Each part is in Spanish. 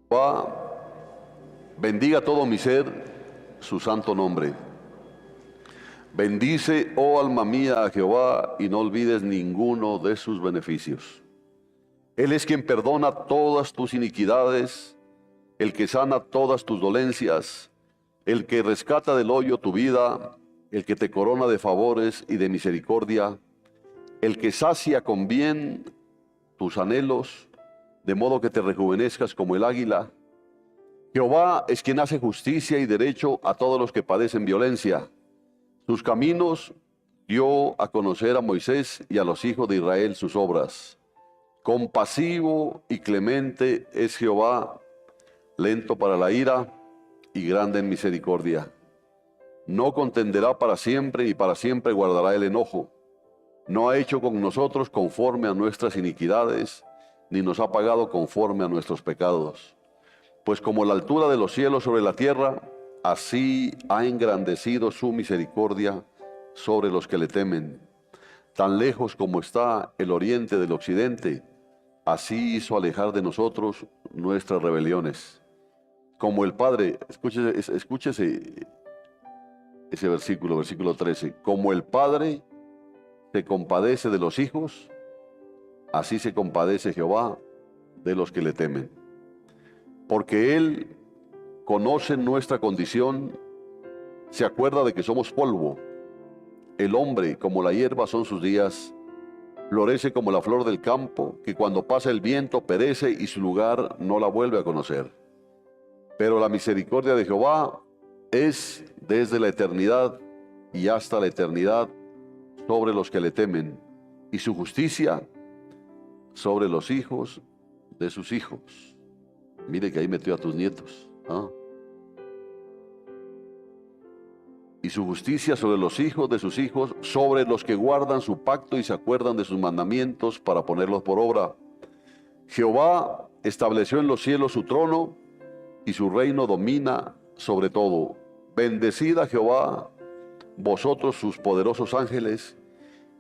Jehová bendiga todo mi ser su santo nombre. Bendice, oh alma mía, a Jehová, y no olvides ninguno de sus beneficios. Él es quien perdona todas tus iniquidades, el que sana todas tus dolencias, el que rescata del hoyo tu vida, el que te corona de favores y de misericordia, el que sacia con bien tus anhelos, de modo que te rejuvenezcas como el águila. Jehová es quien hace justicia y derecho a todos los que padecen violencia. Sus caminos dio a conocer a Moisés y a los hijos de Israel sus obras. Compasivo y clemente es Jehová, lento para la ira y grande en misericordia. No contenderá para siempre y para siempre guardará el enojo. No ha hecho con nosotros conforme a nuestras iniquidades, ni nos ha pagado conforme a nuestros pecados. Pues como la altura de los cielos sobre la tierra, así ha engrandecido su misericordia sobre los que le temen. Tan lejos como está el oriente del occidente, así hizo alejar de nosotros nuestras rebeliones. Como el Padre, escúchese ese versículo 13. Como el Padre se compadece de los hijos, así se compadece Jehová de los que le temen. Porque Él conoce nuestra condición, se acuerda de que somos polvo. El hombre, como la hierba son sus días, florece como la flor del campo, que cuando pasa el viento perece y su lugar no la vuelve a conocer. Pero la misericordia de Jehová es desde la eternidad y hasta la eternidad sobre los que le temen, y su justicia sobre los hijos de sus hijos. Mire que ahí metió a tus nietos. Y su justicia sobre los hijos de sus hijos, sobre los que guardan su pacto y se acuerdan de sus mandamientos para ponerlos por obra. Jehová estableció en los cielos su trono y su reino domina sobre todo. Bendecid a Jehová, vosotros sus poderosos ángeles,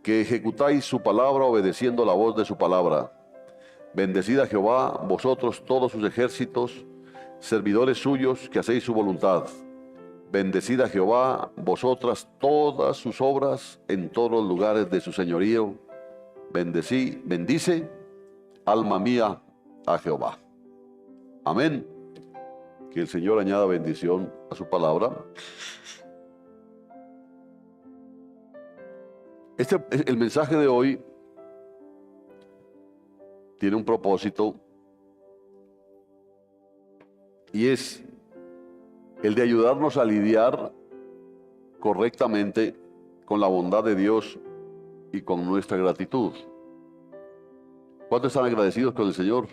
que ejecutáis su palabra obedeciendo la voz de su palabra. Bendecid a Jehová, vosotros todos sus ejércitos, servidores suyos que hacéis su voluntad. Bendecid a Jehová, vosotras todas sus obras en todos los lugares de su señorío. Bendice, alma mía, a Jehová. Amén. Que el Señor añada bendición a su palabra. El mensaje de hoy tiene un propósito y es el de ayudarnos a lidiar correctamente con la bondad de Dios y con nuestra gratitud. ¿Cuántos están agradecidos con el Señor?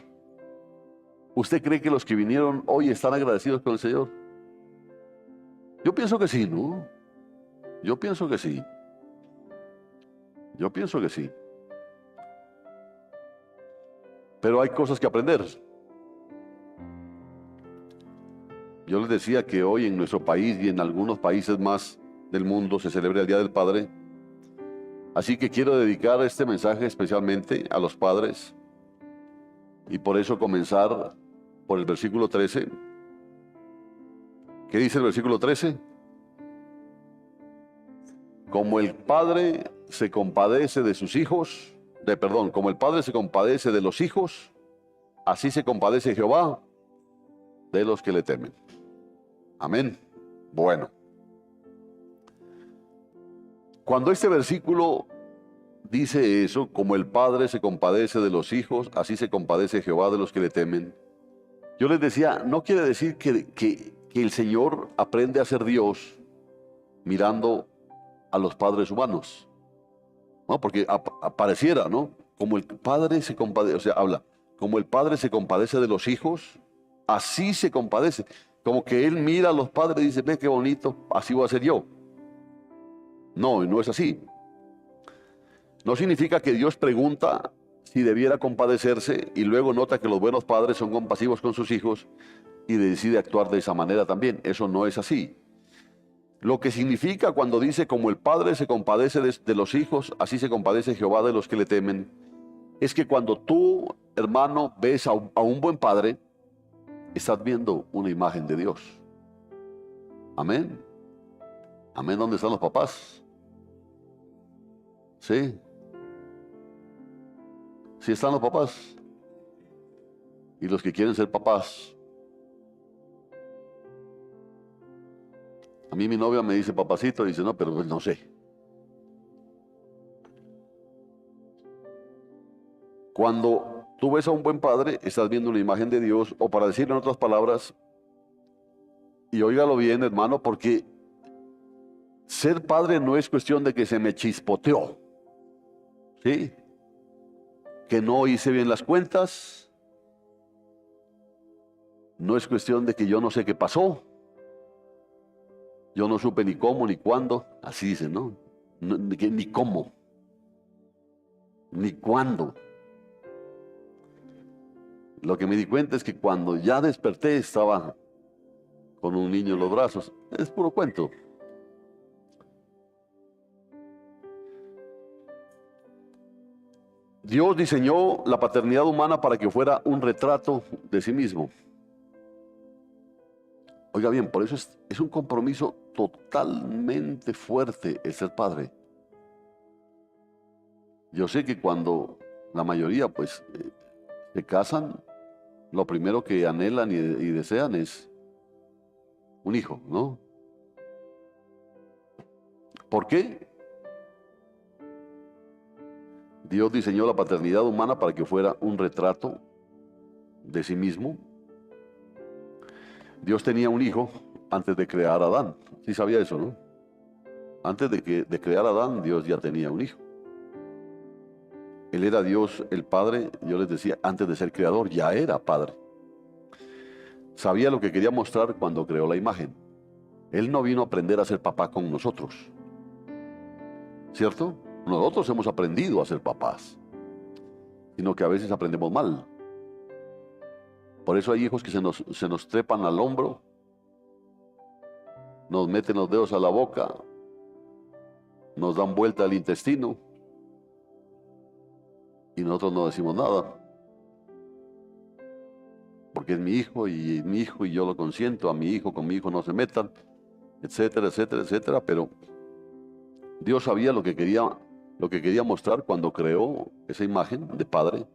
¿Usted cree que los que vinieron hoy están agradecidos con el Señor? Yo pienso que sí, ¿no? Yo pienso que sí. Yo pienso que sí. Pero hay cosas que aprender. Yo les decía que hoy en nuestro país y en algunos países más del mundo se celebra el Día del Padre. Así que quiero dedicar este mensaje especialmente a los padres. Y por eso comenzar por el versículo 13. ¿Qué dice el versículo 13? Como el Padre se compadece de sus hijos, como el Padre se compadece de los hijos, así se compadece Jehová de los que le temen. Amén. Bueno. Cuando este versículo dice eso, como el Padre se compadece de los hijos, así se compadece Jehová de los que le temen. Yo les decía, no quiere decir que el Señor aprende a ser Dios mirando a los padres humanos. No, porque apareciera, ¿no? Como el Padre se compadece, o sea, habla, como el Padre se compadece de los hijos, así se compadece. Como que Él mira a los padres y dice, ve qué bonito, así voy a ser yo. No, no es así. No significa que Dios pregunta si debiera compadecerse y luego nota que los buenos padres son compasivos con sus hijos y decide actuar de esa manera también. Eso no es así. Lo que significa cuando dice como el Padre se compadece de los hijos, así se compadece Jehová de los que le temen, es que cuando tú, hermano, ves a un buen padre, estás viendo una imagen de Dios. Amén. Amén. ¿Dónde están los papás? Sí. Sí están los papás. Y los que quieren ser papás. A mí mi novia me dice papacito, y dice, no, pero pues no sé. Cuando tú ves a un buen padre, estás viendo una imagen de Dios, o para decirlo en otras palabras, y óigalo bien, hermano, porque ser padre no es cuestión de que se me chispoteó, ¿sí? Que no hice bien las cuentas, no es cuestión de que yo no sé qué pasó, yo no supe ni cómo ni cuándo, así dicen, ¿no? Ni cómo, ni cuándo. Lo que me di cuenta es que cuando ya desperté estaba con un niño en los brazos. Es puro cuento. Dios diseñó la paternidad humana para que fuera un retrato de sí mismo. Oiga bien, por eso es un compromiso totalmente fuerte el ser padre. Yo sé que cuando la mayoría pues se casan, lo primero que anhelan y desean es un hijo, ¿no? ¿Por qué? Dios diseñó la paternidad humana para que fuera un retrato de sí mismo. Dios tenía un hijo antes de crear a Adán. Sí sabía eso, ¿no? Antes de crear a Adán, Dios ya tenía un hijo. Él era Dios, el Padre, yo les decía, antes de ser creador, ya era Padre. Sabía lo que quería mostrar cuando creó la imagen. Él no vino a aprender a ser papá con nosotros, ¿cierto? Nosotros hemos aprendido a ser papás, sino que a veces aprendemos mal. Por eso hay hijos que se nos trepan al hombro, nos meten los dedos a la boca, nos dan vuelta al intestino y nosotros no decimos nada. Porque es mi hijo y yo lo consiento, a mi hijo, con mi hijo no se metan, etcétera, etcétera, etcétera. Pero Dios sabía lo que quería mostrar cuando creó esa imagen de padre.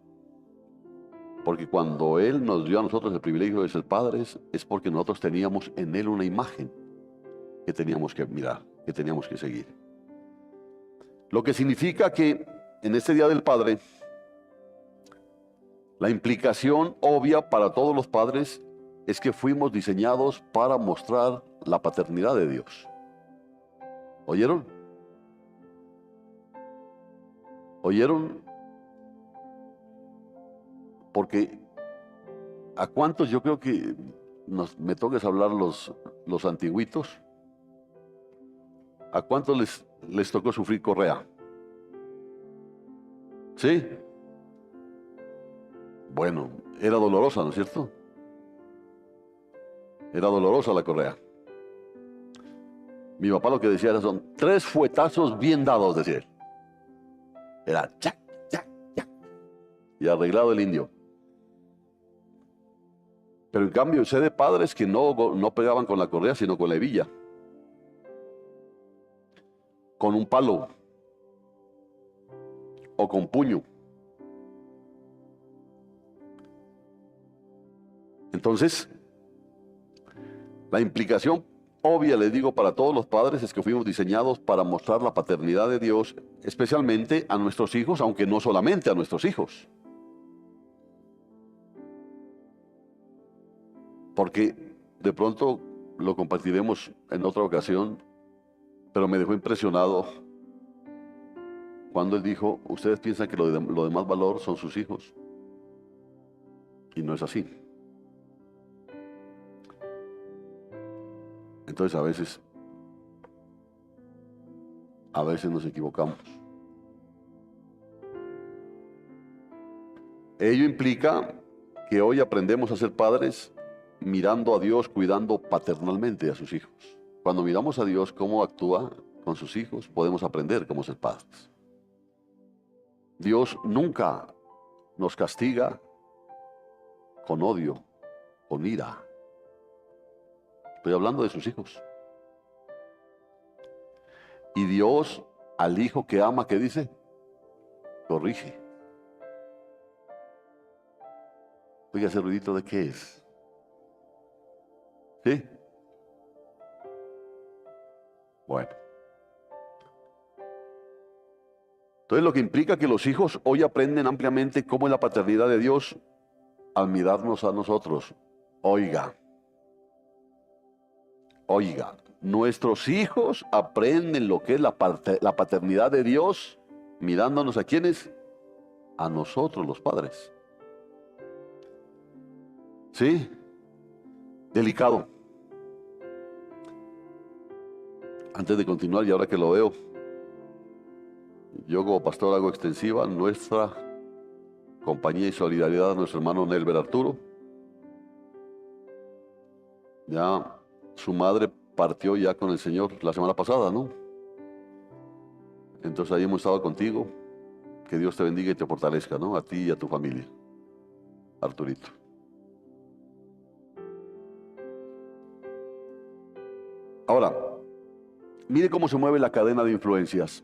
Porque cuando Él nos dio a nosotros el privilegio de ser padres, es porque nosotros teníamos en Él una imagen que teníamos que mirar, que teníamos que seguir. Lo que significa que en este Día del Padre, la implicación obvia para todos los padres es que fuimos diseñados para mostrar la paternidad de Dios. ¿Oyeron? ¿Oyeron? Porque ¿a cuántos yo creo que me toques hablar los antiguitos? ¿A cuántos les tocó sufrir correa? ¿Sí? Bueno, era dolorosa, ¿no es cierto? Era dolorosa la correa. Mi papá lo que decía era, son 3 fuetazos bien dados, decía él. Era chac, chac, chac. Y arreglado el indio. Pero en cambio sé de padres que no pegaban con la correa, sino con la hebilla. Con un palo. O con puño. Entonces, la implicación obvia, les digo, para todos los padres es que fuimos diseñados para mostrar la paternidad de Dios, especialmente a nuestros hijos, aunque no solamente a nuestros hijos. Porque de pronto lo compartiremos en otra ocasión, pero me dejó impresionado cuando él dijo, ustedes piensan que lo de más valor son sus hijos. Y no es así. Entonces a veces nos equivocamos. Ello implica que hoy aprendemos a ser padres mirando a Dios, cuidando paternalmente a sus hijos. Cuando miramos a Dios cómo actúa con sus hijos, podemos aprender cómo ser padres. Dios nunca nos castiga con odio, con ira. Estoy hablando de sus hijos. Y Dios al hijo que ama, ¿qué dice? Corrige. Oiga, ese ruidito de qué es. ¿Sí? Bueno. Entonces lo que implica que los hijos hoy aprenden ampliamente cómo es la paternidad de Dios al mirarnos a nosotros. Oiga, nuestros hijos aprenden lo que es la paternidad de Dios mirándonos a quiénes, a nosotros los padres. ¿Sí? Delicado. Antes de continuar, y ahora que lo veo, yo como pastor hago extensiva nuestra compañía y solidaridad a nuestro hermano Nelber Arturo. Ya su madre partió ya con el Señor la semana pasada, ¿no? Entonces ahí hemos estado contigo. Que Dios te bendiga y te fortalezca, ¿no? A ti y a tu familia, Arturito. Ahora, mire cómo se mueve la cadena de influencias.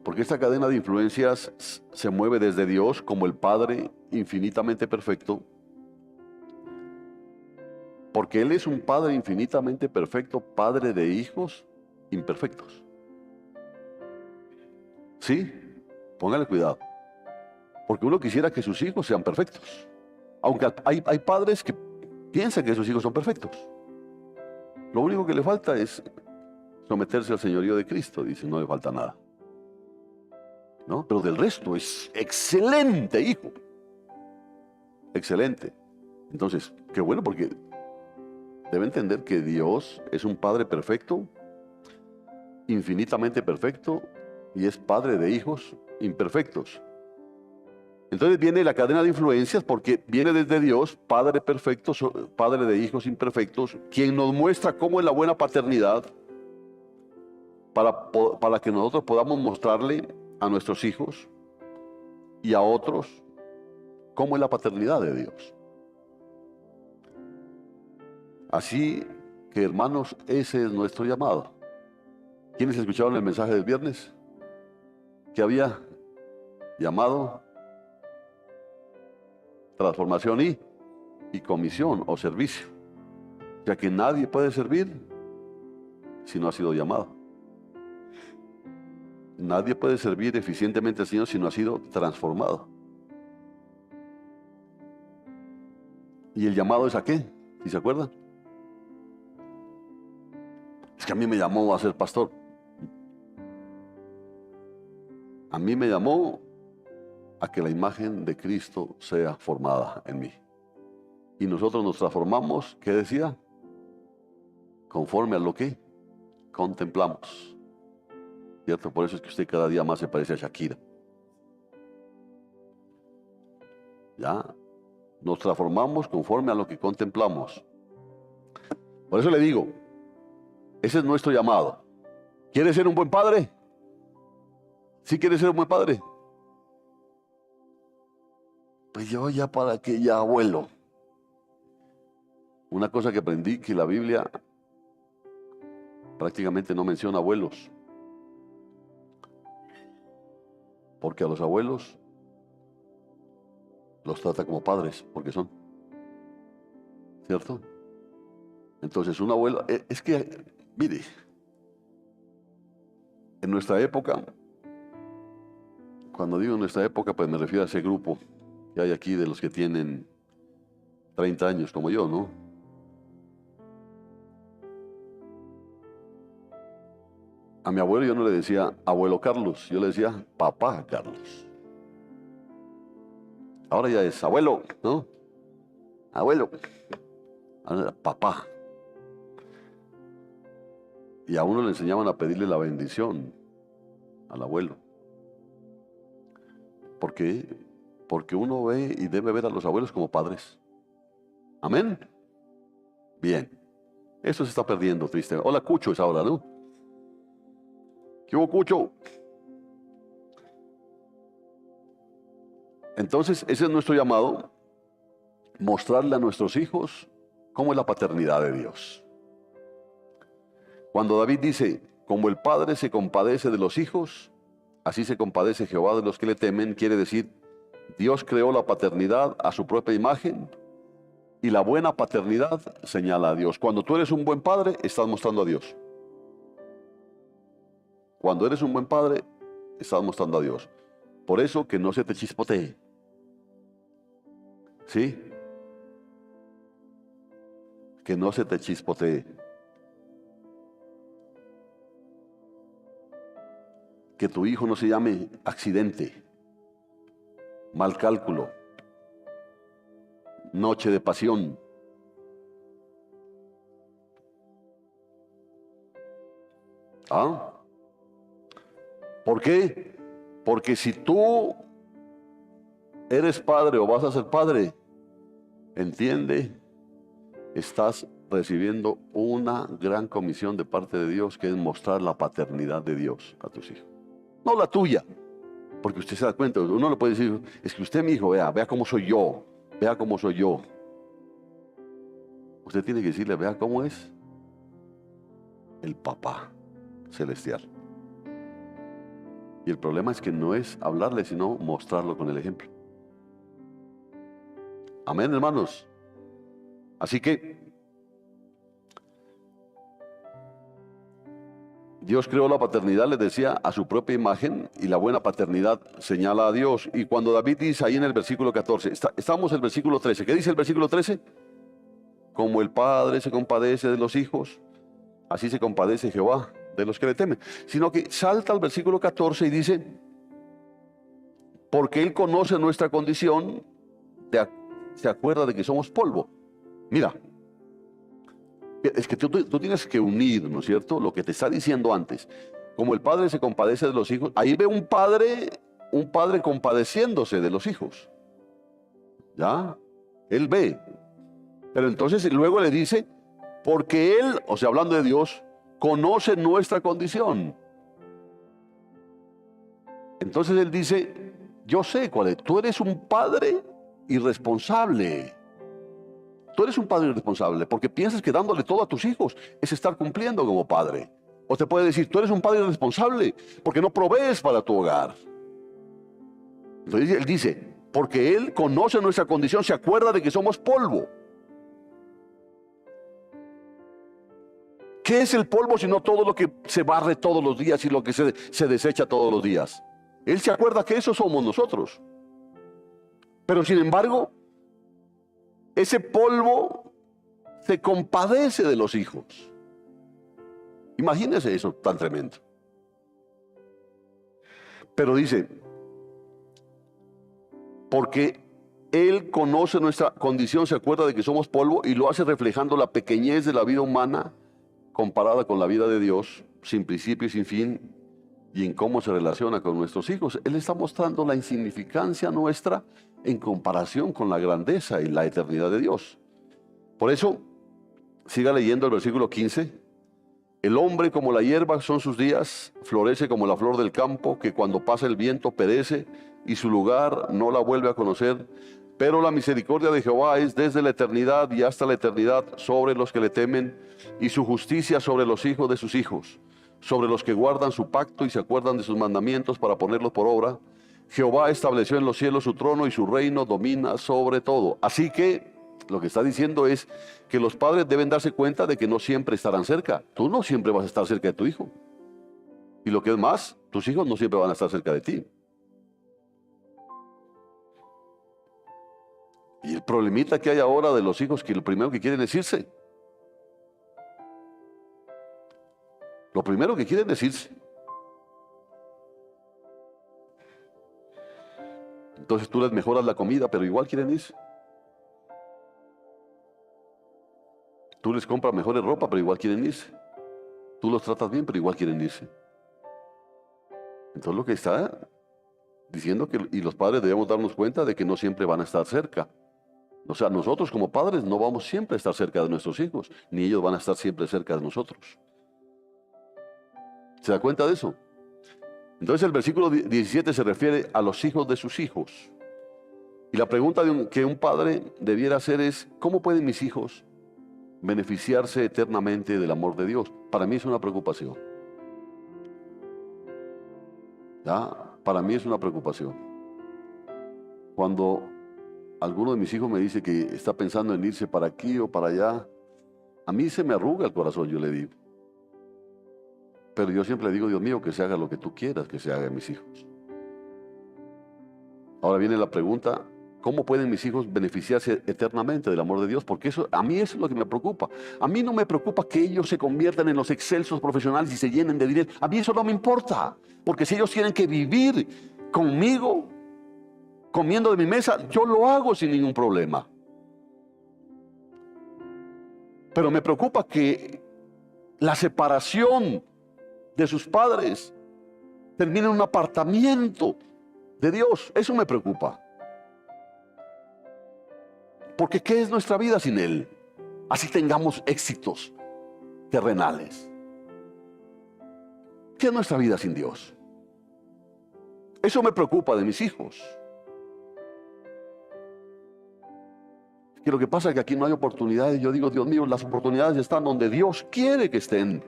Porque esta cadena de influencias se mueve desde Dios como el Padre infinitamente perfecto. Porque Él es un Padre infinitamente perfecto, Padre de hijos imperfectos. ¿Sí? Póngale cuidado. Porque uno quisiera que sus hijos sean perfectos. Aunque hay padres que piensan que sus hijos son perfectos. Lo único que le falta es someterse al señorío de Cristo. Dice, no le falta nada. ¿No? Pero del resto es excelente hijo. Excelente. Entonces, qué bueno, porque debe entender que Dios es un Padre perfecto, infinitamente perfecto, y es Padre de hijos imperfectos. Entonces viene la cadena de influencias porque viene desde Dios, Padre perfecto, Padre de hijos imperfectos, quien nos muestra cómo es la buena paternidad para que nosotros podamos mostrarle a nuestros hijos y a otros cómo es la paternidad de Dios. Así que, hermanos, ese es nuestro llamado. ¿Quiénes escucharon el mensaje del viernes? Que había llamado, transformación y comisión o servicio. Ya que nadie puede servir si no ha sido llamado. Nadie puede servir eficientemente al Señor si no ha sido transformado. ¿Y el llamado es a qué? ¿Sí se acuerdan? Es que a mí me llamó a ser pastor. A mí me llamó a que la imagen de Cristo sea formada en mí. Y nosotros nos transformamos, ¿qué decía? Conforme a lo que contemplamos. ¿Cierto? Por eso es que usted cada día más se parece a Shakira. ¿Ya? Nos transformamos conforme a lo que contemplamos. Por eso le digo, ese es nuestro llamado. ¿Quiere ser un buen padre? ¿Sí quiere ser un buen padre? Pues yo ya para qué, ya abuelo. Una cosa que aprendí, que la Biblia prácticamente no menciona abuelos. Porque a los abuelos los trata como padres, porque son. ¿Cierto? Entonces un abuelo, es que, mire, en nuestra época, cuando digo en nuestra época, pues me refiero a ese grupo que hay aquí de los que tienen 30 años como yo, ¿no? A mi abuelo yo no le decía abuelo Carlos, yo le decía papá Carlos. Ahora ya es abuelo, ¿no? Abuelo. Ahora era papá. Y a uno le enseñaban a pedirle la bendición al abuelo. ¿Por qué? Porque uno ve y debe ver a los abuelos como padres. ¿Amén? Bien. Eso se está perdiendo, triste. Hola, Cucho es ahora, ¿no? ¿Qué hubo, Cucho? Entonces, ese es nuestro llamado. mostrarle a nuestros hijos cómo es la paternidad de Dios. Cuando David dice, como el padre se compadece de los hijos, así se compadece Jehová de los que le temen, quiere decir, Dios creó la paternidad a su propia imagen y la buena paternidad señala a Dios. Cuando tú eres un buen padre, estás mostrando a Dios. Cuando eres un buen padre, estás mostrando a Dios. Por eso que no se te chispotee. ¿Sí? Que no se te chispotee. Que tu hijo no se llame accidente, mal cálculo, noche de pasión. ¿Ah? ¿Por qué? Porque si tú eres padre o vas a ser padre, entiende, estás recibiendo una gran comisión de parte de Dios, que es mostrar la paternidad de Dios a tus hijos. No la tuya, porque usted se da cuenta, uno le puede decir, es que usted, mi hijo, vea cómo soy yo, vea cómo soy yo. Usted tiene que decirle, vea cómo es el papá celestial. Y el problema es que no es hablarle, sino mostrarlo con el ejemplo. Amén, hermanos. Así que Dios creó la paternidad, les decía, a su propia imagen, y la buena paternidad señala a Dios. Y cuando David dice ahí en el versículo 14, estamos en el versículo 13, ¿qué dice el versículo 13? Como el padre se compadece de los hijos, así se compadece Jehová de los que le temen. Sino que salta al versículo 14 y dice, porque Él conoce nuestra condición, se acuerda de que somos polvo. Mira, es que tú tienes que unir, ¿no es cierto?, lo que te está diciendo antes. Como el padre se compadece de los hijos, ahí ve un padre compadeciéndose de los hijos. ¿Ya? Él ve. Pero entonces luego le dice, porque Él, o sea, hablando de Dios, conoce nuestra condición. Entonces Él dice, yo sé cuál es. Tú eres un padre irresponsable. Tú eres un padre irresponsable porque piensas que dándole todo a tus hijos es estar cumpliendo como padre. O te puede decir, tú eres un padre irresponsable porque no provees para tu hogar. Entonces Él dice, porque Él conoce nuestra condición, se acuerda de que somos polvo. ¿Qué es el polvo sino todo lo que se barre todos los días y lo que se desecha todos los días? Él se acuerda que eso somos nosotros. Pero sin embargo, ese polvo se compadece de los hijos. Imagínese eso tan tremendo. Pero dice, porque Él conoce nuestra condición, se acuerda de que somos polvo y lo hace reflejando la pequeñez de la vida humana comparada con la vida de Dios, sin principio y sin fin, y en cómo se relaciona con nuestros hijos. Él está mostrando la insignificancia nuestra en comparación con la grandeza y la eternidad de Dios. Por eso, siga leyendo el versículo 15. El hombre como la hierba son sus días, florece como la flor del campo, que cuando pasa el viento perece y su lugar no la vuelve a conocer. Pero la misericordia de Jehová es desde la eternidad y hasta la eternidad sobre los que le temen, y su justicia sobre los hijos de sus hijos, sobre los que guardan su pacto y se acuerdan de sus mandamientos para ponerlos por obra. Jehová estableció en los cielos su trono y su reino domina sobre todo. Así que lo que está diciendo es que los padres deben darse cuenta de que no siempre estarán cerca. Tú no siempre vas a estar cerca de tu hijo. Y lo que es más, tus hijos no siempre van a estar cerca de ti. Y el problemita que hay ahora de los hijos, que lo primero que quieren es irse. Lo primero que quieren es irse. Entonces tú les mejoras la comida, pero igual quieren irse. Tú les compras mejores ropa, pero igual quieren irse. Tú los tratas bien, pero igual quieren irse. Entonces lo que está diciendo y los padres debemos darnos cuenta de que no siempre van a estar cerca. O sea, nosotros como padres no vamos siempre a estar cerca de nuestros hijos, ni ellos van a estar siempre cerca de nosotros. ¿Se da cuenta de eso? Entonces el versículo 17 se refiere a los hijos de sus hijos. Y la pregunta que un padre debiera hacer es, ¿cómo pueden mis hijos beneficiarse eternamente del amor de Dios? Para mí es una preocupación. ¿Ya? Para mí es una preocupación. Cuando alguno de mis hijos me dice que está pensando en irse para aquí o para allá, a mí se me arruga el corazón, yo le digo. Pero yo siempre le digo, Dios mío, que se haga lo que tú quieras que se haga en mis hijos. Ahora viene la pregunta, ¿cómo pueden mis hijos beneficiarse eternamente del amor de Dios? Porque a mí eso es lo que me preocupa. A mí no me preocupa que ellos se conviertan en los excelsos profesionales y se llenen de dinero. A mí eso no me importa. Porque si ellos tienen que vivir conmigo, comiendo de mi mesa, yo lo hago sin ningún problema. Pero me preocupa que la separación de sus padres termine en un apartamiento de Dios. Eso me preocupa. Porque ¿qué es nuestra vida sin Él? Así tengamos éxitos terrenales. ¿Qué es nuestra vida sin Dios? Eso me preocupa de mis hijos. Que lo que pasa es que aquí no hay oportunidades. Yo digo, Dios mío, las oportunidades están donde Dios quiere que estén.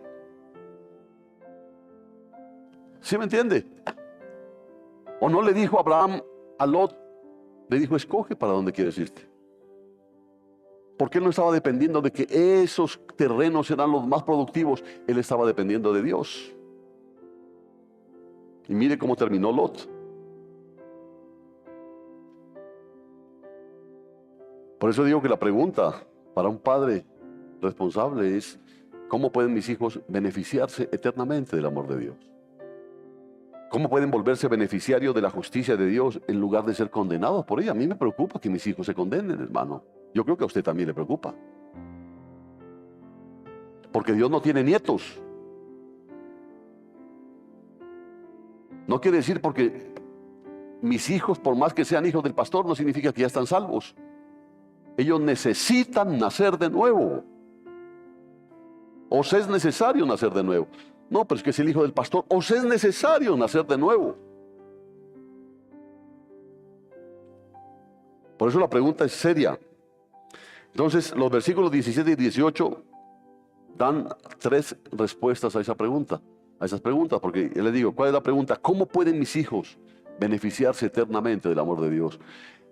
¿Sí me entiende? ¿O no le dijo Abraham a Lot? Le dijo, escoge para dónde quieres irte. Porque él no estaba dependiendo de que esos terrenos eran los más productivos. Él estaba dependiendo de Dios. Y mire cómo terminó Lot. Por eso digo que la pregunta para un padre responsable es, ¿cómo pueden mis hijos beneficiarse eternamente del amor de Dios? ¿Cómo pueden volverse beneficiarios de la justicia de Dios en lugar de ser condenados por ella? A mí me preocupa que mis hijos se condenen, hermano. Yo creo que a usted también le preocupa. Porque Dios no tiene nietos. No quiere decir porque mis hijos, por más que sean hijos del pastor, no significa que ya están salvos. Ellos necesitan nacer de nuevo. Os es necesario nacer de nuevo. No, pero es que es el hijo del pastor. Os es necesario nacer de nuevo. Por eso la pregunta es seria. Entonces, los versículos 17 y 18 dan 3 respuestas a esa pregunta, a esas preguntas, porque yo le digo, ¿cuál es la pregunta? ¿Cómo pueden mis hijos beneficiarse eternamente del amor de Dios?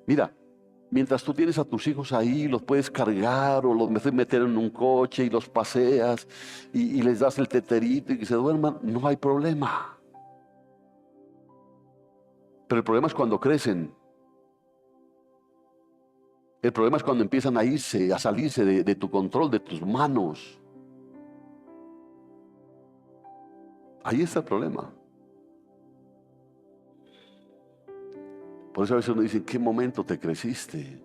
Mira, mientras tú tienes a tus hijos ahí, los puedes cargar o los meter en un coche y los paseas y les das el teterito y que se duerman, no hay problema. Pero el problema es cuando crecen. El problema es cuando empiezan a irse, a salirse de tu control, de tus manos. Ahí está el problema. Por eso a veces uno dice, ¿en qué momento te creciste?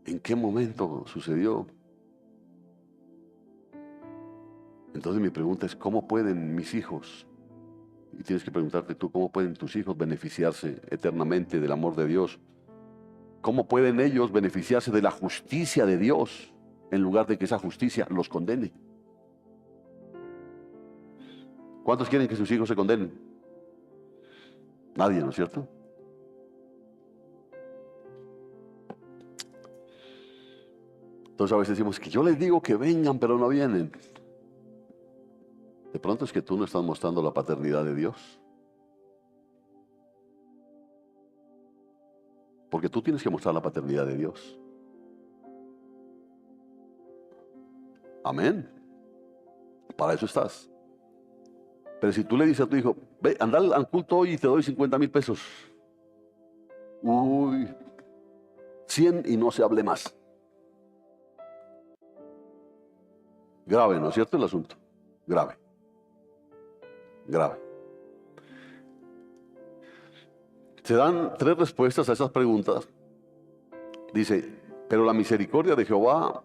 ¿En qué momento sucedió? Entonces mi pregunta es, ¿cómo pueden mis hijos? Y tienes que preguntarte tú, ¿cómo pueden tus hijos beneficiarse eternamente del amor de Dios? ¿Cómo pueden ellos beneficiarse de la justicia de Dios en lugar de que esa justicia los condene? ¿Cuántos quieren que sus hijos se condenen? Nadie, ¿no es cierto? Entonces a veces decimos que yo les digo que vengan, pero no vienen. De pronto es que tú no estás mostrando la paternidad de Dios. Porque tú tienes que mostrar la paternidad de Dios. Amén. Para eso estás. Pero si tú le dices a tu hijo, ve, anda al culto hoy y te doy 50,000 pesos. Uy, 100 y no se hable más. Grave, ¿no es cierto el asunto? Grave. Grave. Se dan 3 respuestas a esas preguntas. Dice, pero la misericordia de Jehová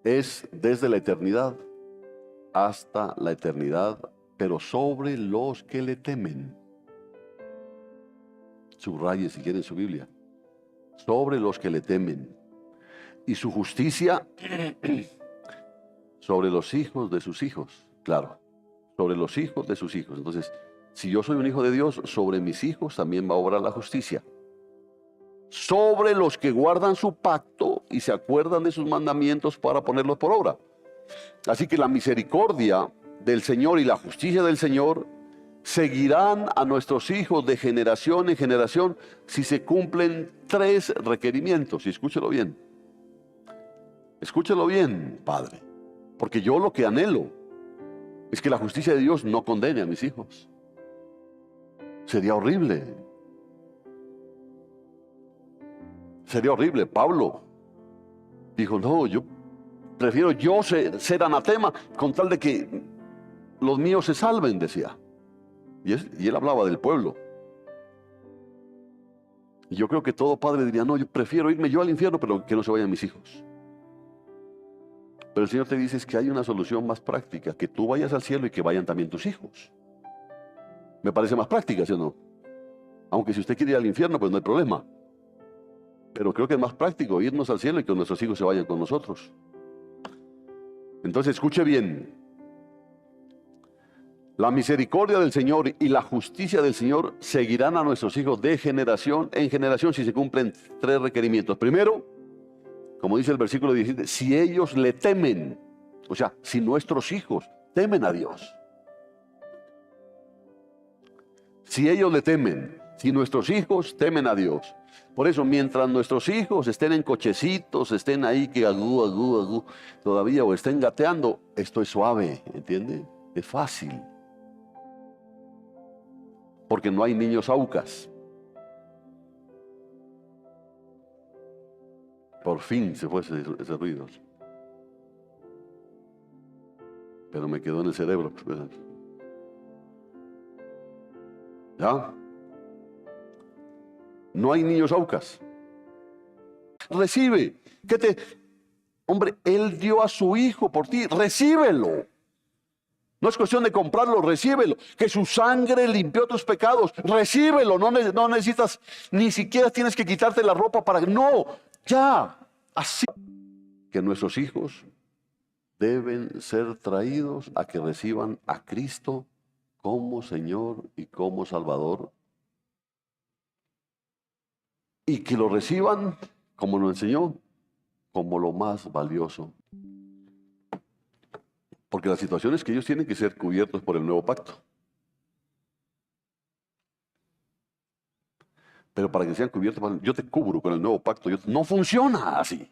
es desde la eternidad hasta la eternidad, pero sobre los que le temen. Subraye si quieren su Biblia. Sobre los que le temen. Y su justicia sobre los hijos de sus hijos. Claro, sobre los hijos de sus hijos. Entonces, si yo soy un hijo de Dios, sobre mis hijos también va a obrar la justicia. Sobre los que guardan su pacto y se acuerdan de sus mandamientos para ponerlos por obra. Así que la misericordia del Señor y la justicia del Señor seguirán a nuestros hijos de generación en generación si se cumplen 3 requerimientos. Y escúchelo bien. Escúchelo bien, Padre. Porque yo lo que anhelo es que la justicia de Dios no condene a mis hijos. Sería horrible. Sería horrible. Pablo dijo, no, yo prefiero yo ser anatema con tal de que los míos se salven, decía. Y él hablaba del pueblo. Y yo creo que todo padre diría, no, yo prefiero irme yo al infierno, pero que no se vayan mis hijos. Pero el Señor te dice que hay una solución más práctica, que tú vayas al cielo y que vayan también tus hijos. Me parece más práctica, ¿sí o no? Aunque si usted quiere ir al infierno, pues no hay problema. Pero creo que es más práctico irnos al cielo y que nuestros hijos se vayan con nosotros. Entonces escuche bien. La misericordia del Señor y la justicia del Señor seguirán a nuestros hijos de generación en generación si se cumplen 3 requerimientos. Primero, como dice el versículo 17, si ellos le temen, o sea, si nuestros hijos temen a Dios. Si ellos le temen, si nuestros hijos temen a Dios. Por eso, mientras nuestros hijos estén en cochecitos, estén ahí que agú, todavía, o estén gateando, esto es suave, ¿entiende? Es fácil. Porque no hay niños aucas. Por fin se fue ese ruido. Pero me quedó en el cerebro. ¿Ya? No hay niños aucas. Recibe. Hombre, Él dio a su hijo por ti. Recíbelo. No es cuestión de comprarlo, recíbelo. Que su sangre limpió tus pecados. Recíbelo. No necesitas, ni siquiera tienes que quitarte la ropa para... No, ya. Así que nuestros hijos deben ser traídos a que reciban a Cristo como Señor y como Salvador. Y que lo reciban, como lo enseñó, como lo más valioso. Porque la situación es que ellos tienen que ser cubiertos por el nuevo pacto. Pero para que sean cubiertos, yo te cubro con el nuevo pacto. No funciona así.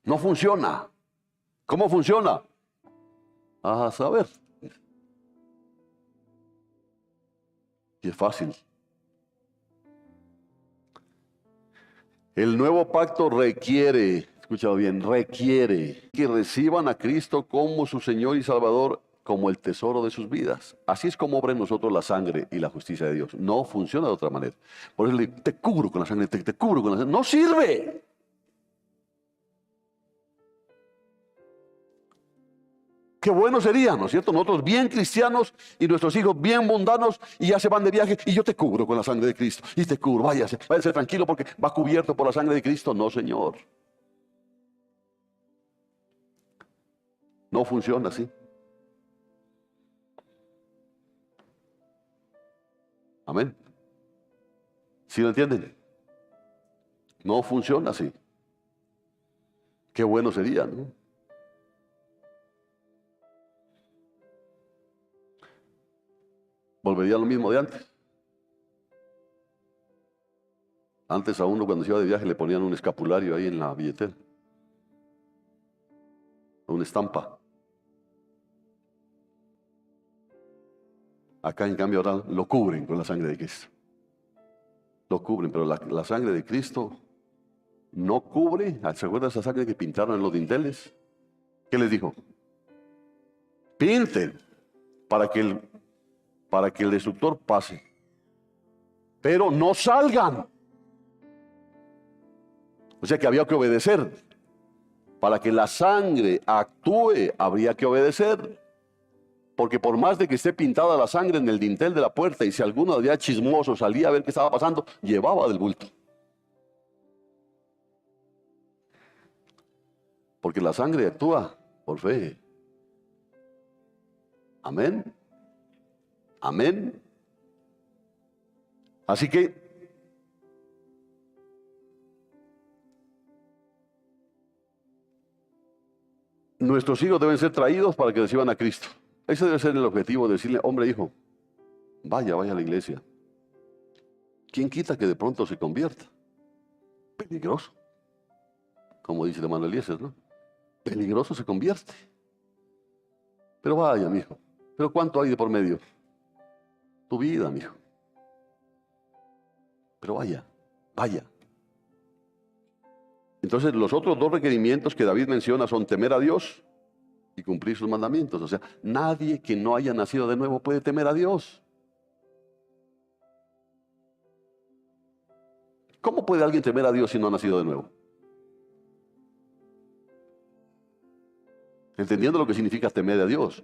No funciona. ¿Cómo funciona? A saber. Y es fácil. El nuevo pacto requiere, escúchalo bien, requiere que reciban a Cristo como su Señor y Salvador, como el tesoro de sus vidas. Así es como obra en nosotros la sangre y la justicia de Dios. No funciona de otra manera. Por eso le digo, te cubro con la sangre, te cubro con la sangre. ¡No sirve! Qué bueno sería, ¿no es cierto? Nosotros bien cristianos y nuestros hijos bien mundanos y ya se van de viaje y yo te cubro con la sangre de Cristo. Y te cubro, váyase tranquilo porque va cubierto por la sangre de Cristo. No, Señor. No funciona así. Amén. ¿Sí lo entienden? No funciona así. Qué bueno sería, ¿no? Volvería a lo mismo de antes. Antes a uno cuando se iba de viaje le ponían un escapulario ahí en la billetera. Una estampa. Acá en cambio ahora lo cubren con la sangre de Cristo. Lo cubren, pero la sangre de Cristo no cubre. ¿Se acuerdan de esa sangre que pintaron en los dinteles? ¿Qué les dijo? Pinten para que el destructor pase. Pero no salgan. O sea que había que obedecer. Para que la sangre actúe, habría que obedecer. Porque por más de que esté pintada la sangre en el dintel de la puerta y si alguno había chismoso salía a ver qué estaba pasando, llevaba del bulto. Porque la sangre actúa por fe. Amén. Amén. Así que nuestros hijos deben ser traídos para que reciban a Cristo. Ese debe ser el objetivo, de decirle, hombre, hijo, vaya a la iglesia. ¿Quién quita que de pronto se convierta? Peligroso. Como dice el hermano Eliezer, ¿no? Peligroso se convierte. Pero vaya, mijo. ¿Pero cuánto hay de por medio? Tu vida, mijo. Pero vaya. Entonces, los otros dos requerimientos que David menciona son temer a Dios y cumplir sus mandamientos. O sea, nadie que no haya nacido de nuevo puede temer a Dios. ¿Cómo puede alguien temer a Dios si no ha nacido de nuevo? Entendiendo lo que significa temer a Dios.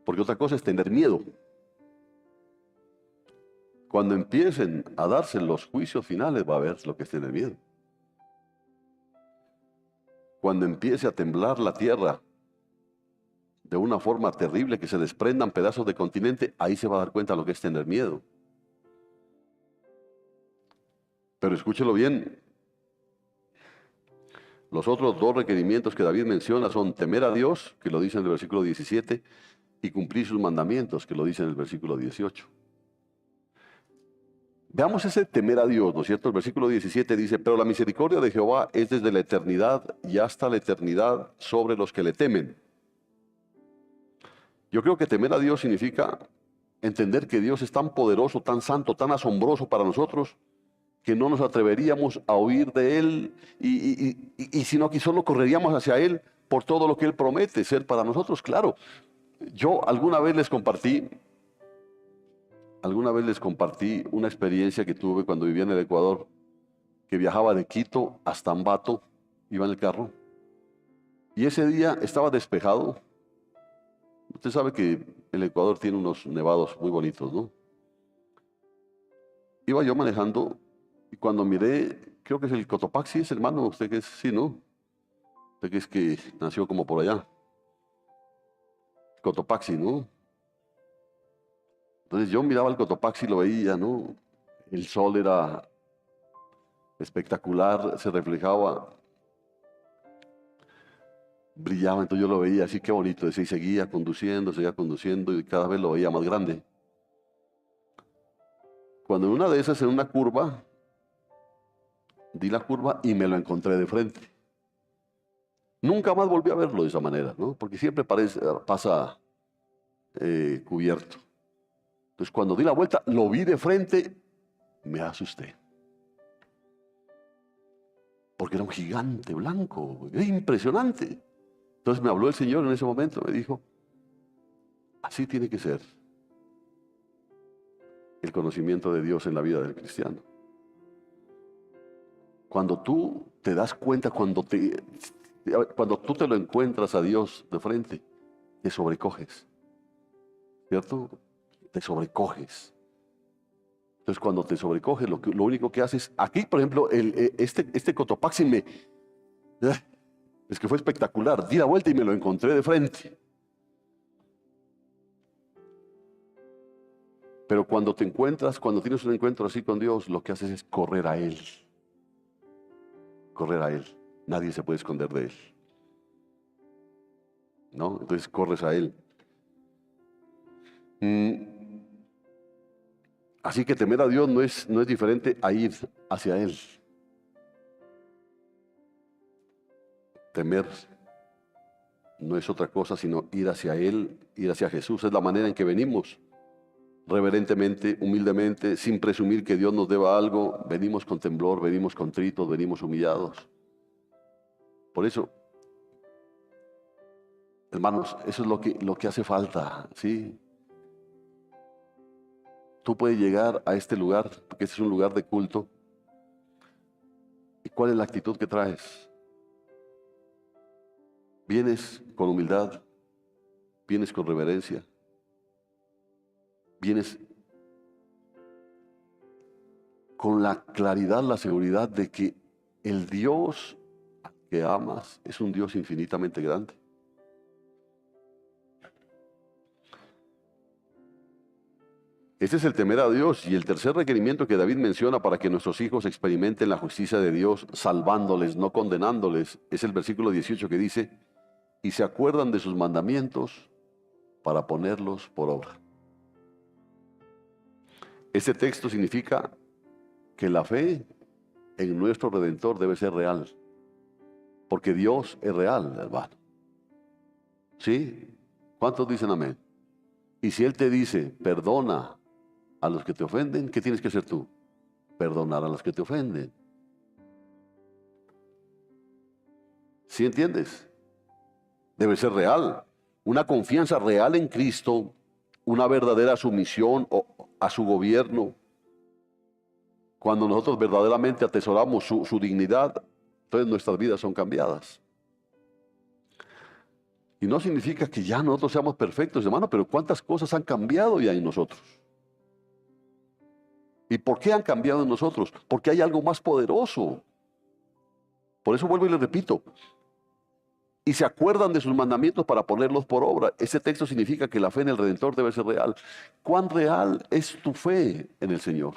Porque otra cosa es tener miedo. Cuando empiecen a darse los juicios finales va a ver lo que es tener miedo. Cuando empiece a temblar la tierra de una forma terrible, que se desprendan pedazos de continente, ahí se va a dar cuenta lo que es tener miedo. Pero escúchelo bien. Los otros dos requerimientos que David menciona son temer a Dios, que lo dice en el versículo 17, y cumplir sus mandamientos, que lo dice en el versículo 18. Veamos ese temer a Dios, ¿no es cierto? El versículo 17 dice, pero la misericordia de Jehová es desde la eternidad y hasta la eternidad sobre los que le temen. Yo creo que temer a Dios significa entender que Dios es tan poderoso, tan santo, tan asombroso para nosotros, que no nos atreveríamos a huir de Él sino que solo correríamos hacia Él por todo lo que Él promete ser para nosotros. Claro, yo alguna vez les compartí una experiencia que tuve cuando vivía en el Ecuador, que viajaba de Quito hasta Ambato, iba en el carro, y ese día estaba despejado. Usted sabe que el Ecuador tiene unos nevados muy bonitos, ¿no? Iba yo manejando y cuando miré, creo que es el Cotopaxi, es hermano, usted que es, sí, ¿no? Usted que es que nació como por allá. Cotopaxi, ¿no? Entonces yo miraba el Cotopaxi y lo veía, ¿no? El sol era espectacular, se reflejaba, brillaba, entonces yo lo veía así, qué bonito, decía, y seguía conduciendo y cada vez lo veía más grande. Cuando en una de esas, en una curva, di la curva y me lo encontré de frente. Nunca más volví a verlo de esa manera, ¿no? Porque siempre pasa cubierto. Entonces cuando di la vuelta, lo vi de frente, me asusté. Porque era un gigante blanco, era impresionante. Entonces me habló el Señor en ese momento, me dijo, así tiene que ser el conocimiento de Dios en la vida del cristiano. Cuando tú te das cuenta, cuando tú te lo encuentras a Dios de frente, te sobrecoges, ¿cierto? Te sobrecoges. Entonces cuando te sobrecoges, lo único que haces, aquí por ejemplo, este Cotopaxi es que fue espectacular, di la vuelta y me lo encontré de frente. Pero cuando tienes un encuentro así con Dios, lo que haces es correr a Él. Correr a Él. Nadie se puede esconder de Él, ¿no? Entonces corres a Él. Así que temer a Dios no es diferente a ir hacia Él. Temer no es otra cosa sino ir hacia Él, ir hacia Jesús. Es la manera en que venimos. Reverentemente, humildemente, sin presumir que Dios nos deba algo, venimos con temblor, venimos contritos, venimos humillados. Por eso, hermanos, eso es lo que hace falta, ¿sí? Tú puedes llegar a este lugar, porque este es un lugar de culto. ¿Y cuál es la actitud que traes? ¿Vienes con humildad? ¿Vienes con reverencia? ¿Vienes con la claridad, la seguridad de que el Dios que amas es un Dios infinitamente grande? Este es el temer a Dios. Y el tercer requerimiento que David menciona para que nuestros hijos experimenten la justicia de Dios, salvándoles, no condenándoles, es el versículo 18 que dice, y se acuerdan de sus mandamientos para ponerlos por obra. Este texto significa que la fe en nuestro Redentor debe ser real, porque Dios es real, hermano. ¿Sí? ¿Cuántos dicen amén? Y si Él te dice, perdona a los que te ofenden, ¿qué tienes que hacer tú? Perdonar a los que te ofenden. ¿Sí entiendes? Debe ser real. Una confianza real en Cristo, una verdadera sumisión a su gobierno. Cuando nosotros verdaderamente atesoramos su dignidad, entonces nuestras vidas son cambiadas. Y no significa que ya nosotros seamos perfectos, hermano, pero ¿cuántas cosas han cambiado ya en nosotros? ¿Y por qué han cambiado en nosotros? Porque hay algo más poderoso. Por eso vuelvo y les repito. Y se acuerdan de sus mandamientos para ponerlos por obra. Ese texto significa que la fe en el Redentor debe ser real. ¿Cuán real es tu fe en el Señor?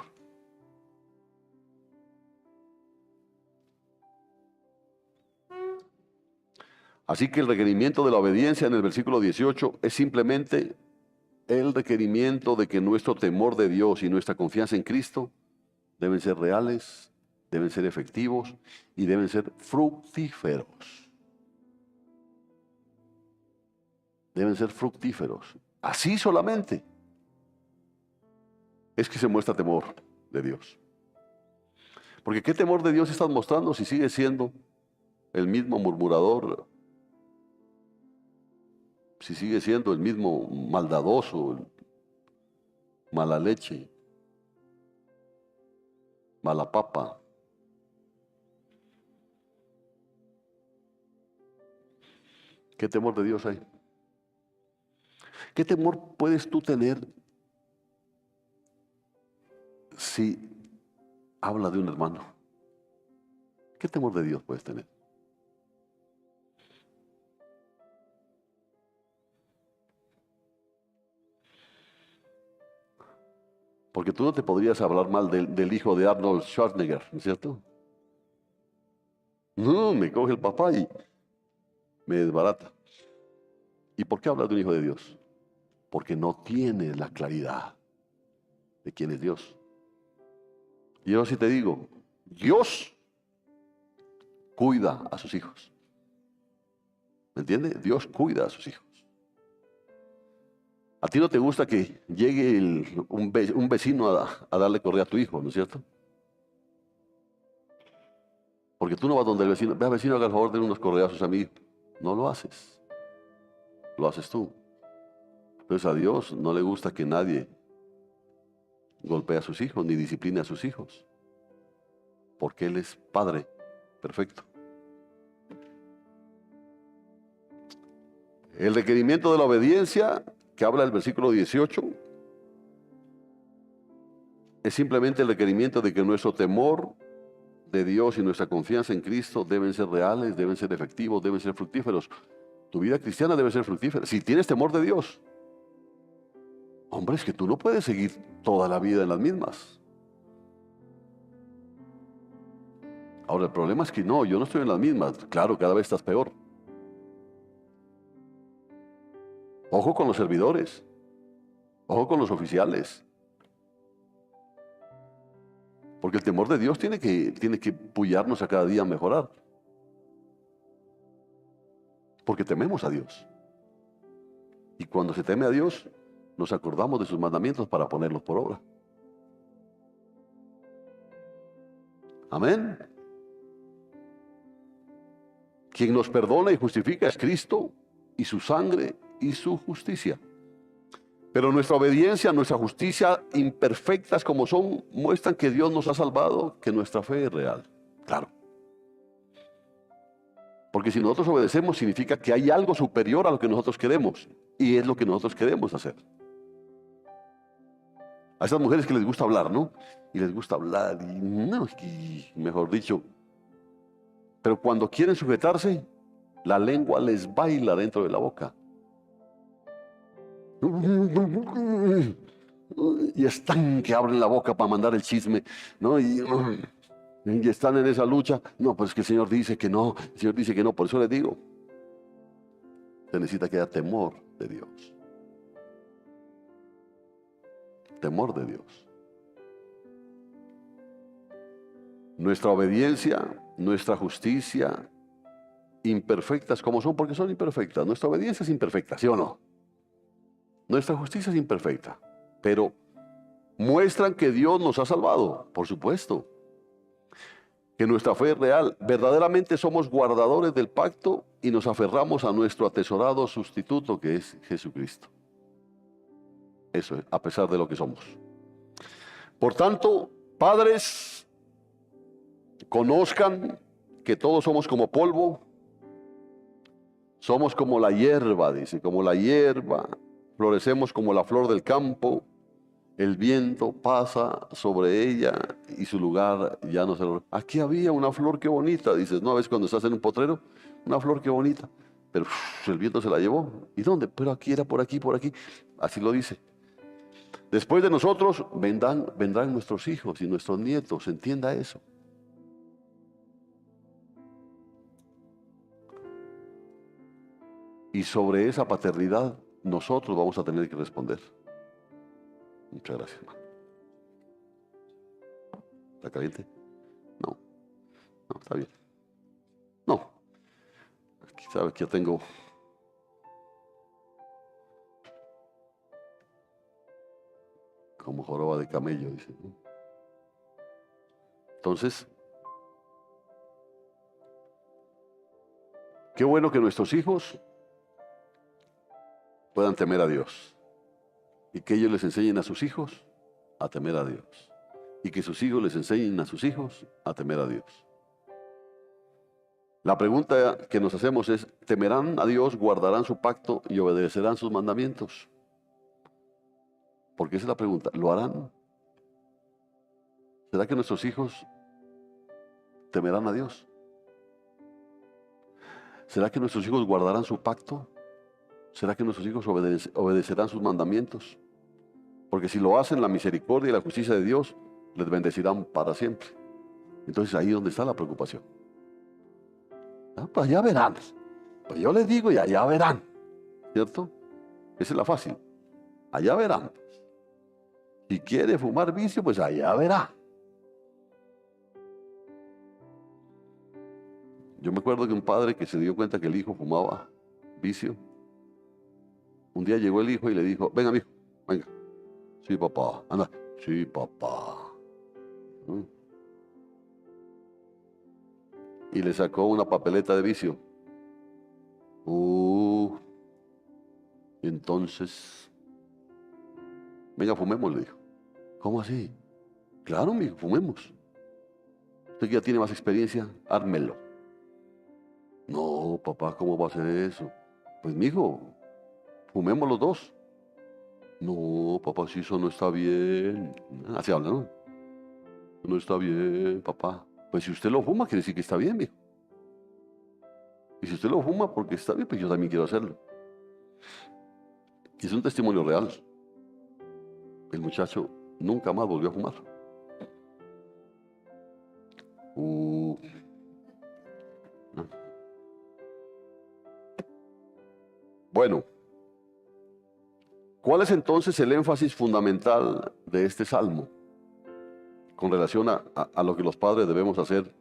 Así que el requerimiento de la obediencia en el versículo 18 es simplemente el requerimiento de que nuestro temor de Dios y nuestra confianza en Cristo deben ser reales, deben ser efectivos y deben ser fructíferos. Deben ser fructíferos. Así solamente es que se muestra temor de Dios. Porque ¿qué temor de Dios estás mostrando si sigues siendo el mismo murmurador? Si sigue siendo el mismo maldadoso, mala leche, mala papa. ¿Qué temor de Dios hay? ¿Qué temor puedes tú tener si habla de un hermano? ¿Qué temor de Dios puedes tener? Porque tú no te podrías hablar mal del hijo de Arnold Schwarzenegger, ¿no es cierto? No, me coge el papá y me desbarata. ¿Y por qué hablas de un hijo de Dios? Porque no tiene la claridad de quién es Dios. Y yo sí te digo, Dios cuida a sus hijos. ¿Me entiendes? Dios cuida a sus hijos. A ti no te gusta que llegue un vecino a darle correa a tu hijo, ¿no es cierto? Porque tú no vas donde el vecino, vea vecino, haga el favor de unos correazos a mi hijo. No lo haces. Lo haces tú. Entonces a Dios no le gusta que nadie golpee a sus hijos ni discipline a sus hijos. Porque Él es Padre perfecto. El requerimiento de la obediencia que habla el versículo 18 es simplemente el requerimiento de que nuestro temor de Dios y nuestra confianza en Cristo deben ser reales, deben ser efectivos, deben ser fructíferos. Tu vida cristiana debe ser fructífera. Si tienes temor de Dios, hombre, es que tú no puedes seguir toda la vida en las mismas. Ahora, el problema es que no, yo no estoy en las mismas. Claro, cada vez estás peor. Ojo con los servidores. Ojo con los oficiales. Porque el temor de Dios tiene que puyarnos a cada día a mejorar. Porque tememos a Dios. Y cuando se teme a Dios, nos acordamos de sus mandamientos para ponerlos por obra. Amén. Quien nos perdona y justifica es Cristo y su sangre y su justicia. Pero nuestra obediencia, nuestra justicia, imperfectas como son, muestran que Dios nos ha salvado, que nuestra fe es real. Claro. Porque si nosotros obedecemos, significa que hay algo superior a lo que nosotros queremos. Y es lo que nosotros queremos hacer. A esas mujeres que les gusta hablar, ¿no? Y les gusta hablar, y no, mejor dicho. Pero cuando quieren sujetarse, la lengua les baila dentro de la boca. Y están que abren la boca para mandar el chisme, ¿no? Y están en esa lucha. No, pues que el Señor dice que no, el Señor dice que no. Por eso les digo, se necesita que haya temor de Dios. Temor de Dios. Nuestra obediencia, nuestra justicia, imperfectas como son, porque son imperfectas. Nuestra obediencia es imperfecta, ¿sí o no? Nuestra justicia es imperfecta, pero muestran que Dios nos ha salvado, por supuesto. Que nuestra fe es real. Verdaderamente somos guardadores del pacto y nos aferramos a nuestro atesorado sustituto, que es Jesucristo. Eso es, a pesar de lo que somos. Por tanto, padres, conozcan que todos somos como polvo. Somos como la hierba, dice, como la hierba. Florecemos como la flor del campo. El viento pasa sobre ella y su lugar ya no se lo... Aquí había una flor, qué bonita, dices, ¿no? ¿Ves cuando estás en un potrero? Una flor, qué bonita. Pero el viento se la llevó. ¿Y dónde? Pero aquí era, por aquí, por aquí. Así lo dice. Después de nosotros vendrán nuestros hijos y nuestros nietos. Entienda eso. Y sobre esa paternidad nosotros vamos a tener que responder. Muchas gracias, hermano. ¿Está caliente? No, no, está bien. No. Aquí sabe que yo tengo... como joroba de camello, dice. Entonces, qué bueno que nuestros hijos puedan temer a Dios y que ellos les enseñen a sus hijos a temer a Dios y que sus hijos les enseñen a sus hijos a temer a Dios. La pregunta que nos hacemos es, ¿temerán a Dios, guardarán su pacto y obedecerán sus mandamientos? Porque esa es la pregunta, ¿lo harán? ¿Será que nuestros hijos temerán a Dios? ¿Será que nuestros hijos guardarán su pacto? ¿Será que nuestros hijos obedecerán sus mandamientos? Porque si lo hacen, la misericordia y la justicia de Dios les bendecirán para siempre. Entonces ahí es donde está la preocupación. Pues allá verán. Pues yo les digo y allá verán. ¿Cierto? Esa es la fácil. Allá verán. Si quiere fumar vicio, pues allá verá. Yo me acuerdo que un padre que se dio cuenta que el hijo fumaba vicio, un día llegó el hijo y le dijo, venga, mijo, venga. Sí, papá, anda. Sí, papá. Y le sacó una papeleta de vicio. Y entonces, venga, fumemos, le dijo. ¿Cómo así? Claro, mijo, fumemos. Usted que ya tiene más experiencia, ármelo. No, papá, ¿cómo va a hacer eso? Pues, mijo, fumemos los dos. No, papá, si eso no está bien. Así habla, ¿no? No está bien, papá. Pues si usted lo fuma, quiere decir que está bien, mijo. Y si usted lo fuma porque está bien, pues yo también quiero hacerlo. Y es un testimonio real. El muchacho nunca más volvió a fumar. Bueno, ¿cuál es entonces el énfasis fundamental de este salmo con relación a lo que los padres debemos hacer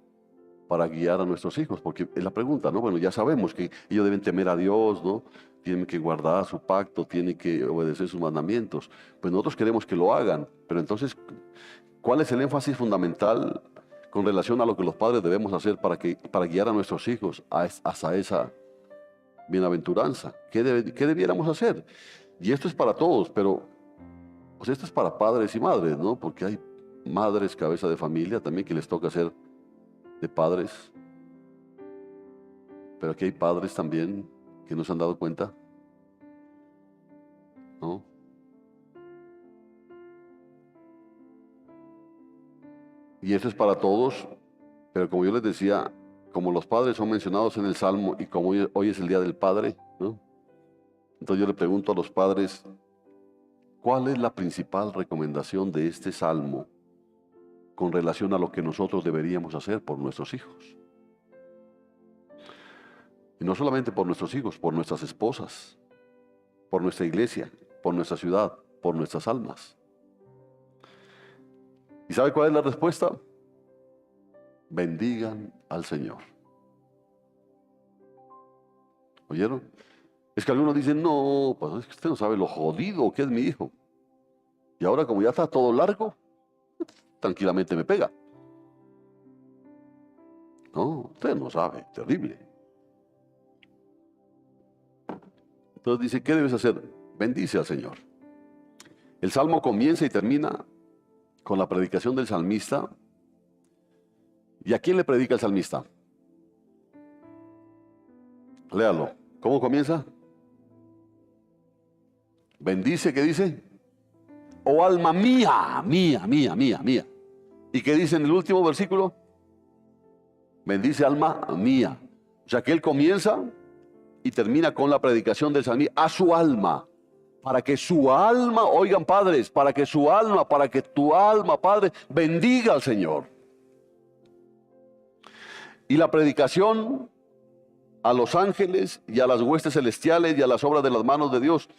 para guiar a nuestros hijos? Porque es la pregunta, ¿no? Bueno, ya sabemos que ellos deben temer a Dios, ¿no? Tienen que guardar su pacto, tienen que obedecer sus mandamientos. Pues nosotros queremos que lo hagan, pero entonces, ¿cuál es el énfasis fundamental con relación a lo que los padres debemos hacer para guiar a nuestros hijos hasta esa bienaventuranza? ¿Qué debiéramos hacer? Y esto es para todos, pero pues esto es para padres y madres, ¿no? Porque hay madres, cabeza de familia también que les toca ser de padres. Pero aquí hay padres también que no se han dado cuenta, ¿no? Y esto es para todos, pero como yo les decía, como los padres son mencionados en el Salmo y como hoy es el Día del Padre, ¿no? Entonces yo le pregunto a los padres, ¿cuál es la principal recomendación de este salmo con relación a lo que nosotros deberíamos hacer por nuestros hijos? Y no solamente por nuestros hijos, por nuestras esposas, por nuestra iglesia, por nuestra ciudad, por nuestras almas. ¿Y sabe cuál es la respuesta? Bendigan al Señor. ¿Oyeron? Es que algunos dicen, no, pues es que usted no sabe lo jodido que es mi hijo. Y ahora como ya está todo largo, tranquilamente me pega. No, usted no sabe, terrible. Entonces dice, ¿qué debes hacer? Bendice al Señor. El salmo comienza y termina con la predicación del salmista. ¿Y a quién le predica el salmista? Léalo. ¿Cómo comienza? Bendice, ¿qué dice? Oh alma mía, mía, mía, mía, mía. ¿Y qué dice en el último versículo? Bendice alma mía. O sea que él comienza y termina con la predicación del salmista a su alma. Para que su alma, oigan padres, para que su alma, para que tu alma, padre, bendiga al Señor. Y la predicación a los ángeles y a las huestes celestiales y a las obras de las manos de Dios.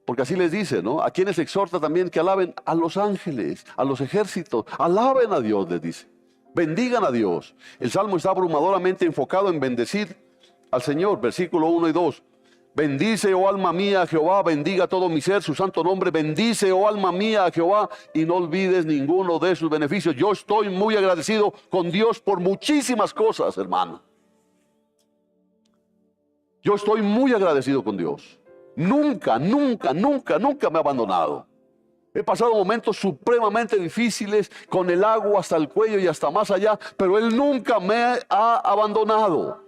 Porque así les dice, ¿no? A quienes exhorta también que alaben a los ángeles, a los ejércitos. Alaben a Dios, les dice. Bendigan a Dios. El salmo está abrumadoramente enfocado en bendecir al Señor. Versículo 1 y 2. Bendice, oh alma mía, a Jehová, bendiga todo mi ser, su santo nombre. Bendice, oh alma mía, a Jehová, y no olvides ninguno de sus beneficios. Yo estoy muy agradecido con Dios por muchísimas cosas, hermano. Yo estoy muy agradecido con Dios. Nunca, nunca, nunca, nunca me ha abandonado. He pasado momentos supremamente difíciles con el agua hasta el cuello y hasta más allá, pero Él nunca me ha abandonado.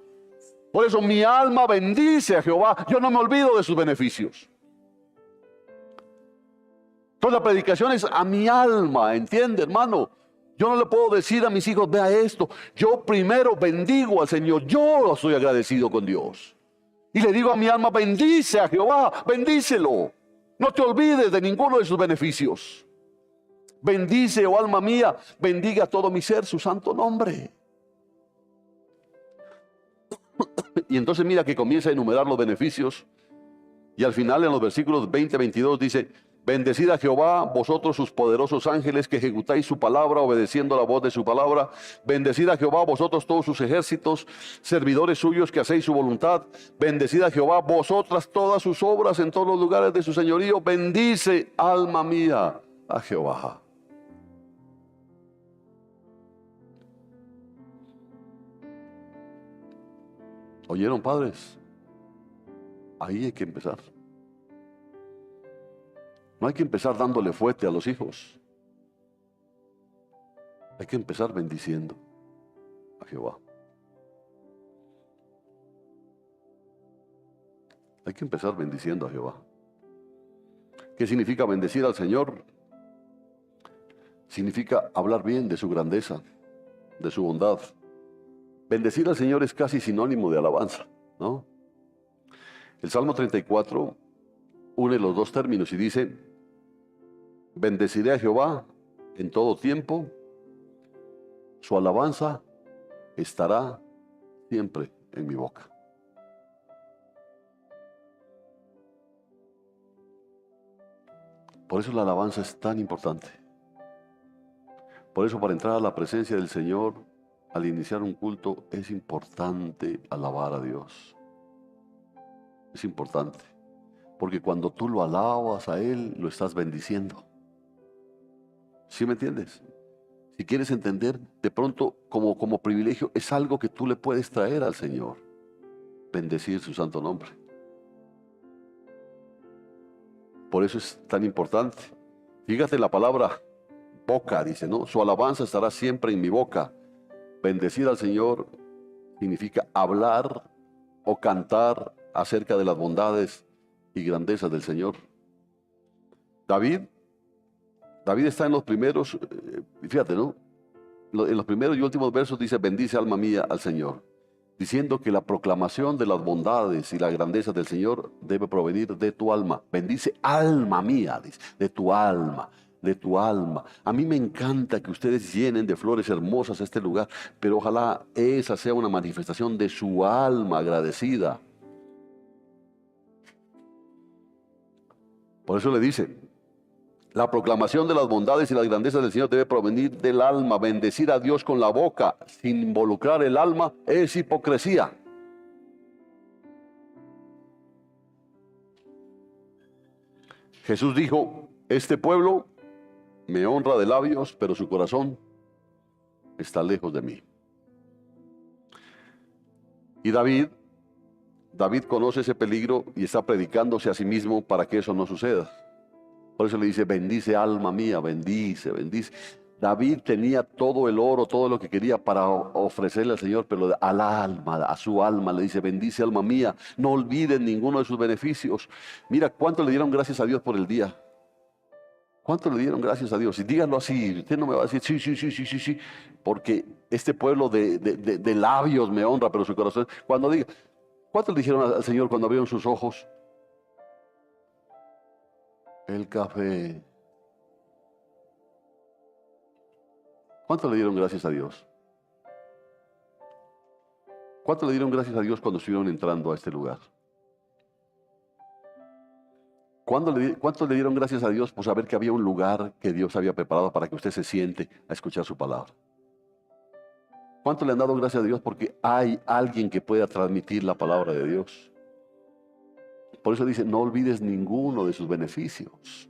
Por eso mi alma bendice a Jehová. Yo no me olvido de sus beneficios. Entonces la predicación es a mi alma, ¿entiende, hermano? Yo no le puedo decir a mis hijos, vea esto. Yo primero bendigo al Señor. Yo estoy agradecido con Dios. Y le digo a mi alma, bendice a Jehová, bendícelo. No te olvides de ninguno de sus beneficios. Bendice, oh alma mía, bendiga todo mi ser su santo nombre. Y entonces mira que comienza a enumerar los beneficios. Y al final en los versículos 20-22 dice, bendecid a Jehová, vosotros sus poderosos ángeles que ejecutáis su palabra, obedeciendo la voz de su palabra. Bendecid a Jehová, vosotros todos sus ejércitos, servidores suyos que hacéis su voluntad. Bendecid a Jehová, vosotras todas sus obras en todos los lugares de su señorío. Bendice, alma mía, a Jehová. ¿Oyeron, padres? Ahí hay que empezar. No hay que empezar dándole fuerte a los hijos. Hay que empezar bendiciendo a Jehová. Hay que empezar bendiciendo a Jehová. ¿Qué significa bendecir al Señor? Significa hablar bien de su grandeza, de su bondad. Bendecir al Señor es casi sinónimo de alabanza, ¿no? El Salmo 34 une los dos términos y dice, bendeciré a Jehová en todo tiempo, su alabanza estará siempre en mi boca. Por eso la alabanza es tan importante. Por eso para entrar a la presencia del Señor, al iniciar un culto, es importante alabar a Dios. Es importante. Porque cuando tú lo alabas a Él, lo estás bendiciendo. ¿Sí me entiendes? Si quieres entender, de pronto, como privilegio, es algo que tú le puedes traer al Señor. Bendecir su santo nombre. Por eso es tan importante. Fíjate la palabra boca, dice, ¿no? Su alabanza estará siempre en mi boca. Bendecir al Señor significa hablar o cantar acerca de las bondades y grandezas del Señor. David está en los primeros, fíjate, ¿no? En los primeros y últimos versos dice, bendice alma mía al Señor. diciendo que la proclamación de las bondades y la grandeza del Señor debe provenir de tu alma. Bendice alma mía, dice, de tu alma, de tu alma. A mí me encanta que ustedes llenen de flores hermosas este lugar, pero ojalá esa sea una manifestación de su alma agradecida. Por eso le dice, la proclamación de las bondades y las grandezas del Señor debe provenir del alma. Bendecir a Dios con la boca sin involucrar el alma es hipocresía. Jesús dijo, este pueblo me honra de labios, pero su corazón está lejos de mí. Y David conoce ese peligro y está predicándose a sí mismo para que eso no suceda. Por eso le dice, bendice alma mía, bendice, bendice. David tenía todo el oro, todo lo que quería para ofrecerle al Señor, pero al alma, a su alma le dice, bendice alma mía, no olvides ninguno de sus beneficios. Mira cuánto le dieron gracias a Dios por el día. ¿Cuánto le dieron gracias a Dios? Y díganlo así, usted no me va a decir, sí, porque este pueblo de labios me honra, pero su corazón, cuando diga, ¿cuánto le dijeron al Señor cuando abrieron sus ojos? El café. ¿Cuánto le dieron gracias a Dios? ¿Cuánto le dieron gracias a Dios cuando estuvieron entrando a este lugar? ¿Cuánto le dieron gracias a Dios por saber que había un lugar que Dios había preparado para que usted se siente a escuchar su palabra? ¿Cuánto le han dado gracias a Dios porque hay alguien que pueda transmitir la palabra de Dios? Por eso dice, no olvides ninguno de sus beneficios.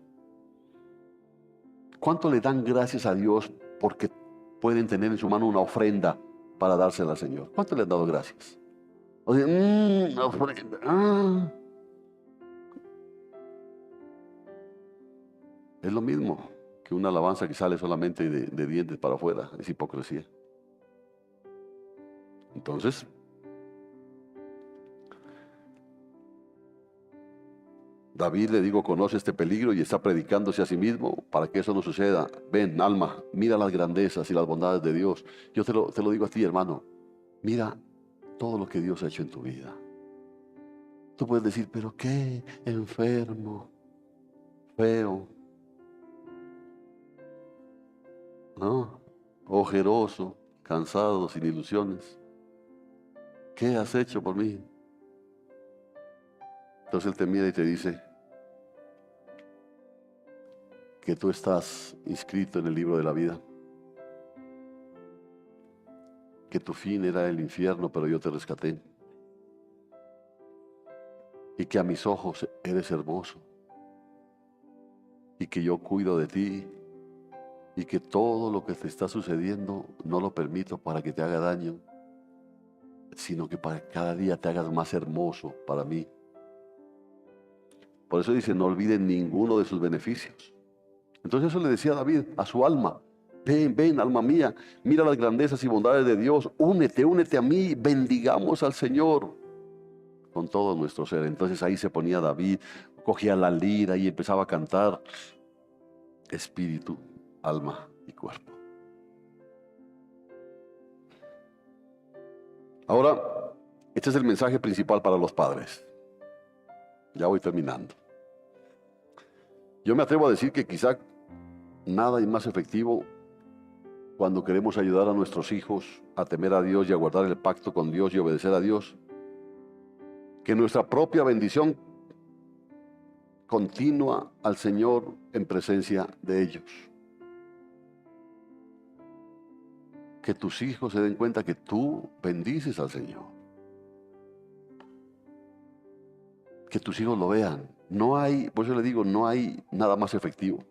¿Cuánto le dan gracias a Dios porque pueden tener en su mano una ofrenda para dársela al Señor? ¿Cuánto le han dado gracias? O sea, ofrenda. Es lo mismo que una alabanza que sale solamente de dientes para afuera. Es hipocresía. Entonces, David, le digo, conoce este peligro y está predicándose a sí mismo para que eso no suceda. Ven, alma, mira las grandezas y las bondades de Dios. Yo te lo digo a ti, hermano. Mira todo lo que Dios ha hecho en tu vida. Tú puedes decir, pero qué enfermo, feo, ¿no? Ojeroso, cansado, sin ilusiones. ¿Qué has hecho por mí? Entonces Él te mira y te dice que tú estás inscrito en el libro de la vida, que tu fin era el infierno, pero yo te rescaté, y que a mis ojos eres hermoso, y que yo cuido de ti, y que todo lo que te está sucediendo no lo permito para que te haga daño, sino que para que cada día te hagas más hermoso para mí. Por eso dice, no olviden ninguno de sus beneficios. Entonces eso le decía a David, a su alma, ven, alma mía, mira las grandezas y bondades de Dios, únete a mí, bendigamos al Señor con todo nuestro ser. Entonces ahí se ponía David, cogía la lira y empezaba a cantar, espíritu, alma y cuerpo. Ahora, este es el mensaje principal para los padres. Ya voy terminando. Yo me atrevo a decir que quizá nada es más efectivo cuando queremos ayudar a nuestros hijos a temer a Dios y a guardar el pacto con Dios y obedecer a Dios, que nuestra propia bendición continua al Señor en presencia de ellos. Que tus hijos se den cuenta que tú bendices al Señor. Que tus hijos lo vean. No hay, por eso le digo, no hay nada más efectivo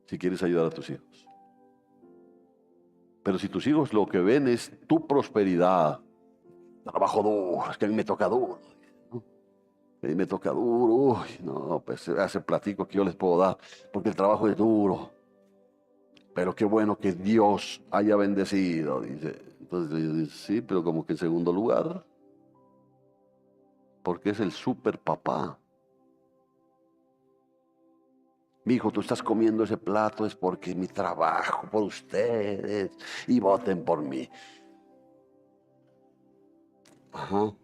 si quieres ayudar a tus hijos. Pero si tus hijos lo que ven es tu prosperidad, trabajo duro, es que a mí me toca duro, ¿no? A mí me toca duro, uy, no, pues ese platico que yo les puedo dar, porque el trabajo es duro. Pero qué bueno que Dios haya bendecido, dice. Entonces, sí, pero como que en segundo lugar, porque es el super papá. Mi hijo, tú estás comiendo ese plato es porque mi trabajo por ustedes y voten por mí. Ajá.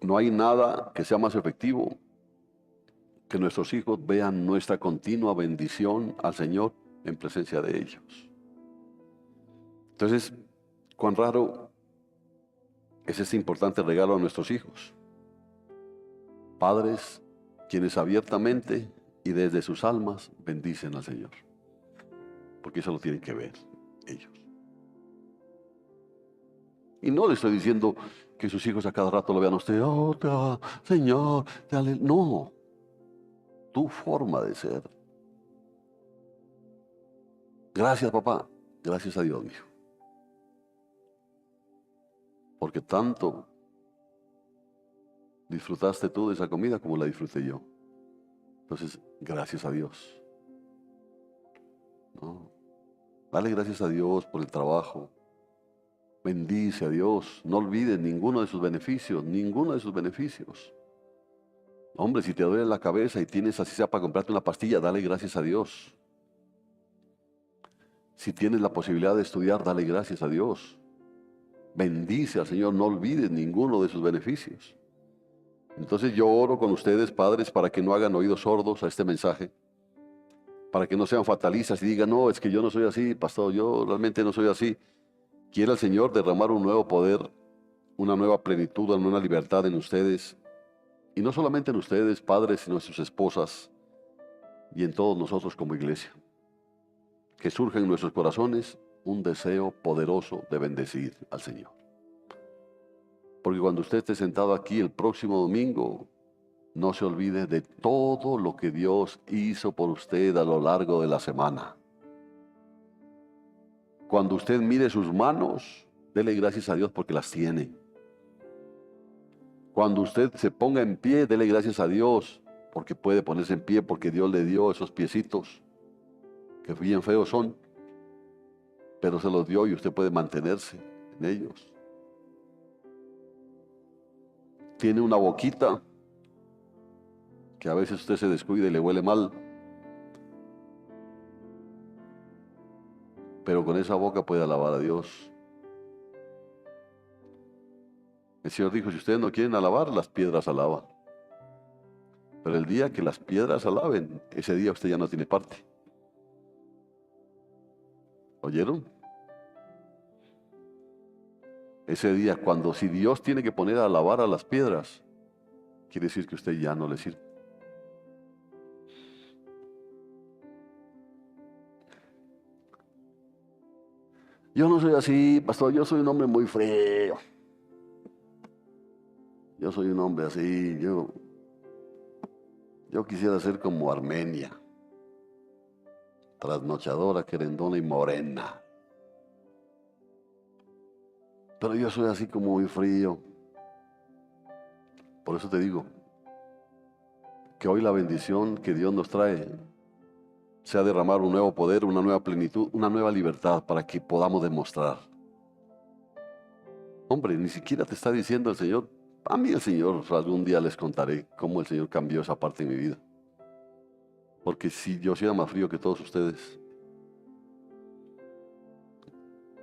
No hay nada que sea más efectivo que nuestros hijos vean nuestra continua bendición al Señor en presencia de ellos. Entonces, cuán raro es este importante regalo a nuestros hijos. Padres quienes abiertamente y desde sus almas bendicen al Señor. Porque eso lo tienen que ver ellos. Y no le estoy diciendo que sus hijos a cada rato lo vean a usted, oh, Señor, dale. No, tu forma de ser. Gracias, papá. Gracias a Dios, mijo. Porque tanto disfrutaste tú de esa comida como la disfruté yo. Entonces, gracias a Dios. ¿No? Dale gracias a Dios por el trabajo. Bendice a Dios. No olvides ninguno de sus beneficios, ninguno de sus beneficios. Hombre, si te duele la cabeza y tienes así sea para comprarte una pastilla, dale gracias a Dios. Si tienes la posibilidad de estudiar, dale gracias a Dios. Bendice al Señor, no olvides ninguno de sus beneficios. Entonces yo oro con ustedes, padres, para que no hagan oídos sordos a este mensaje, para que no sean fatalistas y digan, no, es que yo no soy así, pastor, yo realmente no soy así. Quiera el Señor derramar un nuevo poder, una nueva plenitud, una nueva libertad en ustedes, y no solamente en ustedes, padres, sino en sus esposas y en todos nosotros como iglesia. Que surja en nuestros corazones un deseo poderoso de bendecir al Señor. Porque cuando usted esté sentado aquí el próximo domingo, no se olvide de todo lo que Dios hizo por usted a lo largo de la semana. Cuando usted mire sus manos, dele gracias a Dios porque las tiene. Cuando usted se ponga en pie, dele gracias a Dios porque puede ponerse en pie, porque Dios le dio esos piecitos, que bien feos son, pero se los dio y usted puede mantenerse en ellos. Tiene una boquita que a veces usted se descuida y le huele mal, pero con esa boca puede alabar a Dios. El Señor dijo, si ustedes no quieren alabar, las piedras alaban. Pero el día que las piedras alaben, ese día usted ya no tiene parte. ¿Oyeron? Ese día, cuando si Dios tiene que poner a alabar a las piedras, quiere decir que usted ya no le sirve. Yo no soy así, pastor, yo soy un hombre muy frío. Yo soy un hombre así, yo quisiera ser como Armenia, trasnochadora, querendona y morena. Pero yo soy así como muy frío. Por eso te digo, que hoy la bendición que Dios nos trae sea derramar un nuevo poder, una nueva plenitud, una nueva libertad para que podamos demostrar. Hombre, ni siquiera te está diciendo el Señor. A mí el Señor, algún día les contaré cómo el Señor cambió esa parte de mi vida. Porque si yo era más frío que todos ustedes.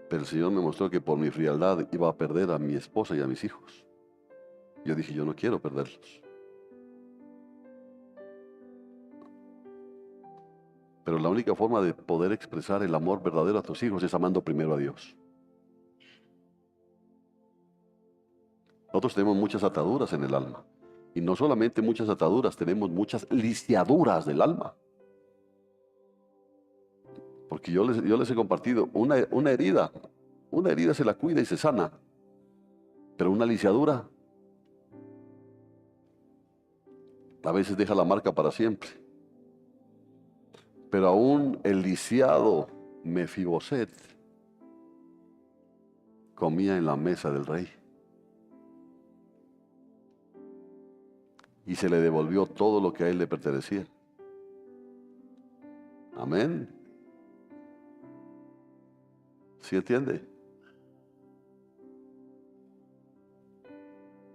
Pero el Señor me mostró que por mi frialdad iba a perder a mi esposa y a mis hijos. Yo dije, yo no quiero perderlos. Pero la única forma de poder expresar el amor verdadero a tus hijos es amando primero a Dios. Nosotros tenemos muchas ataduras en el alma. Y no solamente muchas ataduras, tenemos muchas lisiaduras del alma. Porque yo les he compartido, una herida se la cuida y se sana. Pero una lisiadura a veces deja la marca para siempre. Pero aún el lisiado Mefiboset comía en la mesa del rey. Y se le devolvió todo lo que a él le pertenecía. Amén. ¿Sí entiende?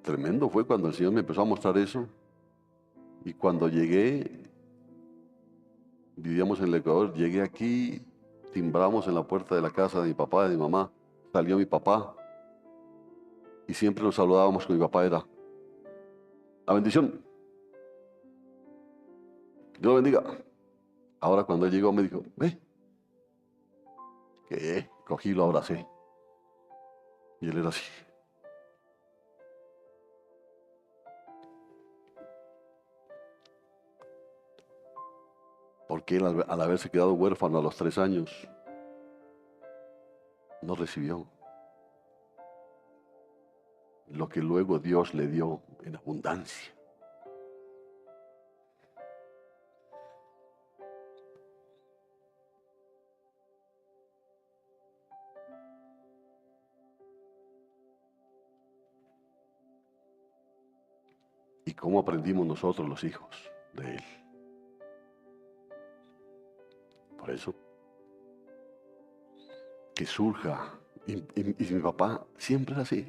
Tremendo fue cuando el Señor me empezó a mostrar eso. Y cuando llegué, vivíamos en el Ecuador, llegué aquí timbramos en la puerta de la casa de mi papá y de mi mamá. Salió mi papá y siempre nos saludábamos con mi papá. Era la bendición. Dios lo bendiga. Ahora cuando él llegó me dijo, ve, que cogí y lo abracé. Y él era así. Porque él al haberse quedado huérfano a los 3 años, no recibió lo que luego Dios le dio en abundancia. ¿Y cómo aprendimos nosotros los hijos de él? Por eso, que surja. Y mi papá siempre era así.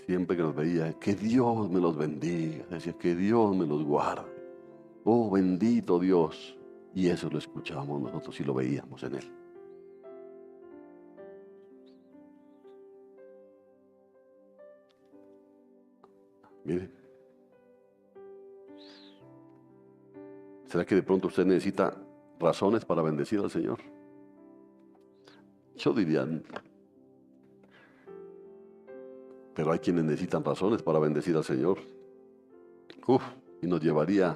Siempre que nos veía, que Dios me los bendiga. Decía, que Dios me los guarde. Oh, bendito Dios. Y eso lo escuchábamos nosotros y lo veíamos en él. Mire. ¿Será que de pronto usted necesita razones para bendecir al Señor? Yo diría, pero hay quienes necesitan razones para bendecir al Señor. Y nos llevaría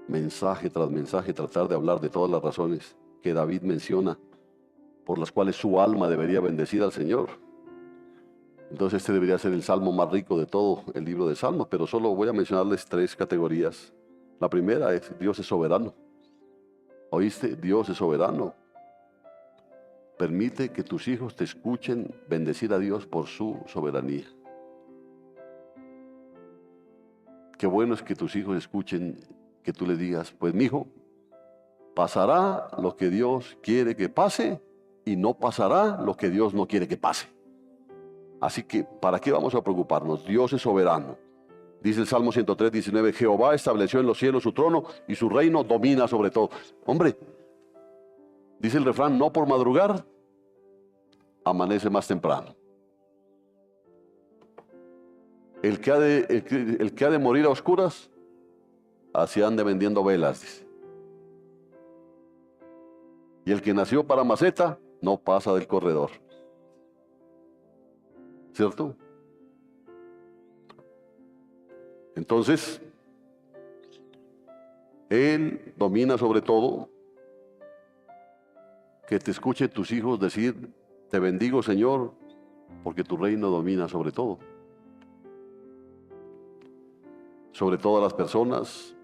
mensaje tras mensaje tratar de hablar de todas las razones que David menciona por las cuales su alma debería bendecir al Señor. Entonces este debería ser el salmo más rico de todo el libro de Salmos, pero solo voy a mencionarles 3 categorías. La primera es, Dios es soberano. ¿Oíste? Dios es soberano. Permite que tus hijos te escuchen bendecir a Dios por su soberanía. Qué bueno es que tus hijos escuchen que tú le digas, pues mi hijo, pasará lo que Dios quiere que pase y no pasará lo que Dios no quiere que pase. Así que, ¿para qué vamos a preocuparnos? Dios es soberano. Dice el Salmo 103, 19, Jehová estableció en los cielos su trono y su reino domina sobre todo. Hombre, dice el refrán, no por madrugar, amanece más temprano. El que ha de morir a oscuras, así ande vendiendo velas, dice. Y el que nació para maceta, no pasa del corredor. ¿Cierto? Entonces, Él domina sobre todo. Que te escuchen tus hijos decir, te bendigo Señor, porque tu reino domina sobre todo. Sobre todas las personas,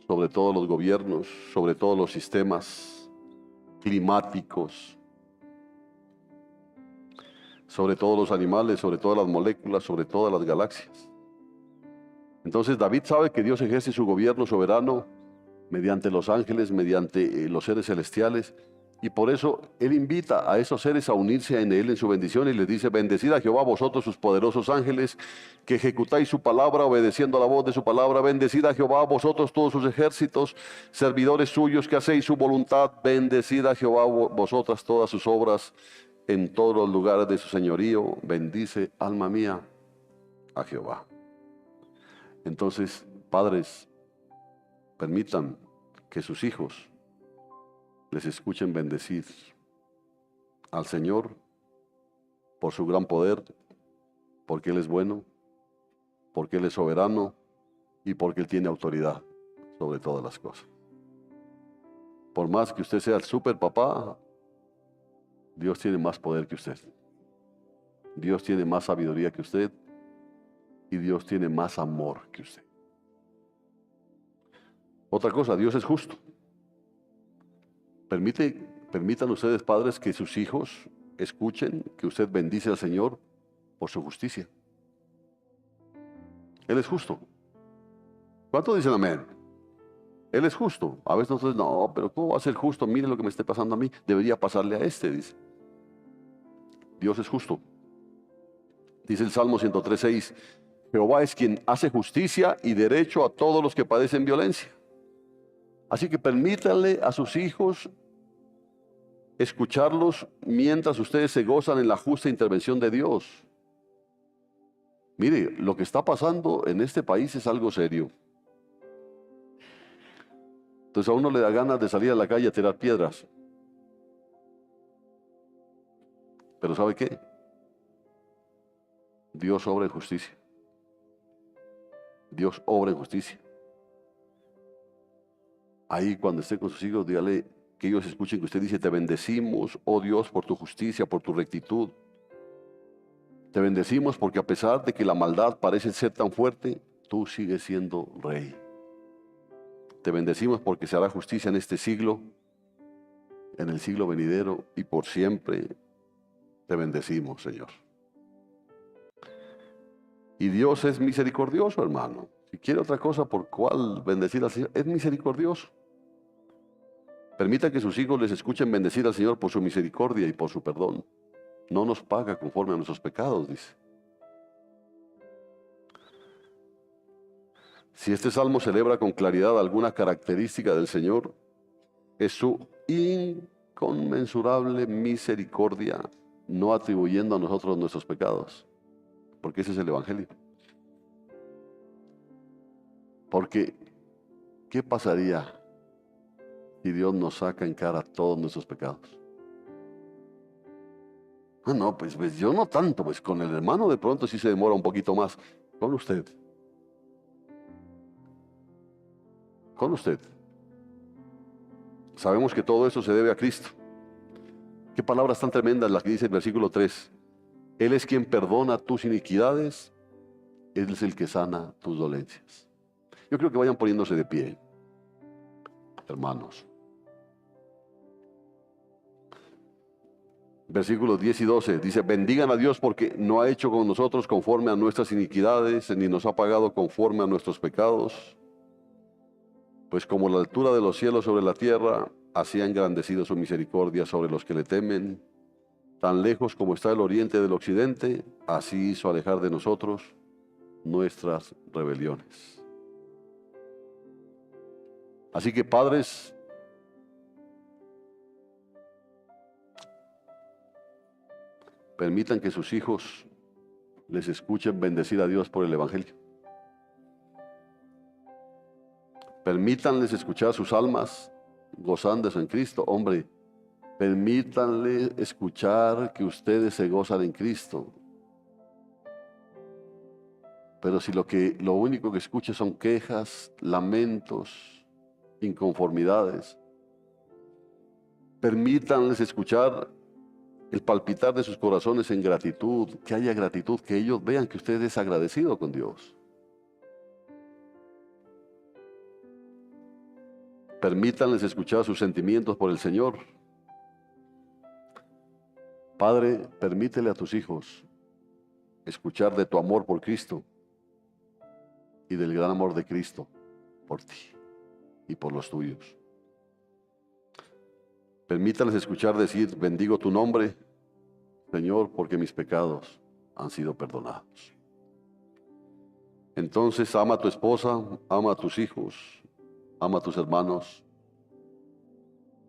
sobre todos los gobiernos, sobre todos los sistemas climáticos, sobre todos los animales, sobre todas las moléculas, sobre todas las galaxias. Entonces David sabe que Dios ejerce su gobierno soberano mediante los ángeles, mediante los seres celestiales, y por eso Él invita a esos seres a unirse en Él en su bendición y les dice, bendecid a Jehová vosotros sus poderosos ángeles, que ejecutáis su palabra obedeciendo a la voz de su palabra, bendecid a Jehová vosotros todos sus ejércitos, servidores suyos que hacéis su voluntad, bendecid a Jehová vosotras todas sus obras en todos los lugares de su señorío, bendice alma mía a Jehová. Entonces, padres, permitan que sus hijos les escuchen bendecir al Señor por su gran poder, porque Él es bueno, porque Él es soberano y porque Él tiene autoridad sobre todas las cosas. Por más que usted sea el super papá, Dios tiene más poder que usted. Dios tiene más sabiduría que usted y Dios tiene más amor que usted. Otra cosa, Dios es justo. Permitan ustedes, padres, que sus hijos escuchen que usted bendice al Señor por su justicia. Él es justo. ¿Cuántos dicen amén? Él es justo. A veces nosotros, no, pero ¿cómo va a ser justo? Mire lo que me esté pasando a mí. Debería pasarle a este, dice. Dios es justo. Dice el Salmo 103:6, Jehová es quien hace justicia y derecho a todos los que padecen violencia. Así que permítanle a sus hijos escucharlos mientras ustedes se gozan en la justa intervención de Dios. Mire, lo que está pasando en este país es algo serio. Entonces a uno le da ganas de salir a la calle a tirar piedras. Pero ¿sabe qué? Dios obra en justicia. Dios obra en justicia. Ahí cuando esté con sus hijos, dígale que ellos escuchen que usted dice: te bendecimos, oh Dios, por tu justicia, por tu rectitud. Te bendecimos porque a pesar de que la maldad parece ser tan fuerte, tú sigues siendo rey. Te bendecimos porque se hará justicia en este siglo, en el siglo venidero y por siempre. Te bendecimos, Señor. Y Dios es misericordioso, hermano. Si quiere otra cosa por cual bendecir al Señor, es misericordioso. Permita que sus hijos les escuchen bendecir al Señor por su misericordia y por su perdón. No nos paga conforme a nuestros pecados, dice. Si este salmo celebra con claridad alguna característica del Señor, es su inconmensurable misericordia, no atribuyendo a nosotros nuestros pecados, porque ese es el Evangelio. Porque, ¿qué pasaría si Dios nos saca en cara todos nuestros pecados? Ah, no, pues yo no tanto, pues con el hermano de pronto sí se demora un poquito más. Con usted. Con usted. Sabemos que todo eso se debe a Cristo. Qué palabras tan tremendas las que dice el versículo 3. Él es quien perdona tus iniquidades, Él es el que sana tus dolencias. Yo creo que vayan poniéndose de pie, hermanos. Versículos 10 y 12 dice: bendigan a Dios porque no ha hecho con nosotros conforme a nuestras iniquidades, ni nos ha pagado conforme a nuestros pecados. Pues como la altura de los cielos sobre la tierra, así ha engrandecido su misericordia sobre los que le temen. Tan lejos como está el oriente del occidente, así hizo alejar de nosotros nuestras rebeliones. Así que, padres, permitan que sus hijos les escuchen bendecir a Dios por el Evangelio. Permítanles escuchar sus almas gozándose en Cristo. Hombre, permítanle escuchar que ustedes se gozan en Cristo. Pero si lo único que escuche son quejas, lamentos, inconformidades, permítanles escuchar el palpitar de sus corazones en gratitud, que haya gratitud, que ellos vean que usted es agradecido con Dios. Permítanles escuchar sus sentimientos por el Señor. Padre, permítele a tus hijos escuchar de tu amor por Cristo y del gran amor de Cristo por ti y por los tuyos. Permítanles escuchar decir: bendigo tu nombre, Señor, porque mis pecados han sido perdonados. Entonces ama a tu esposa, ama a tus hijos, ama a tus hermanos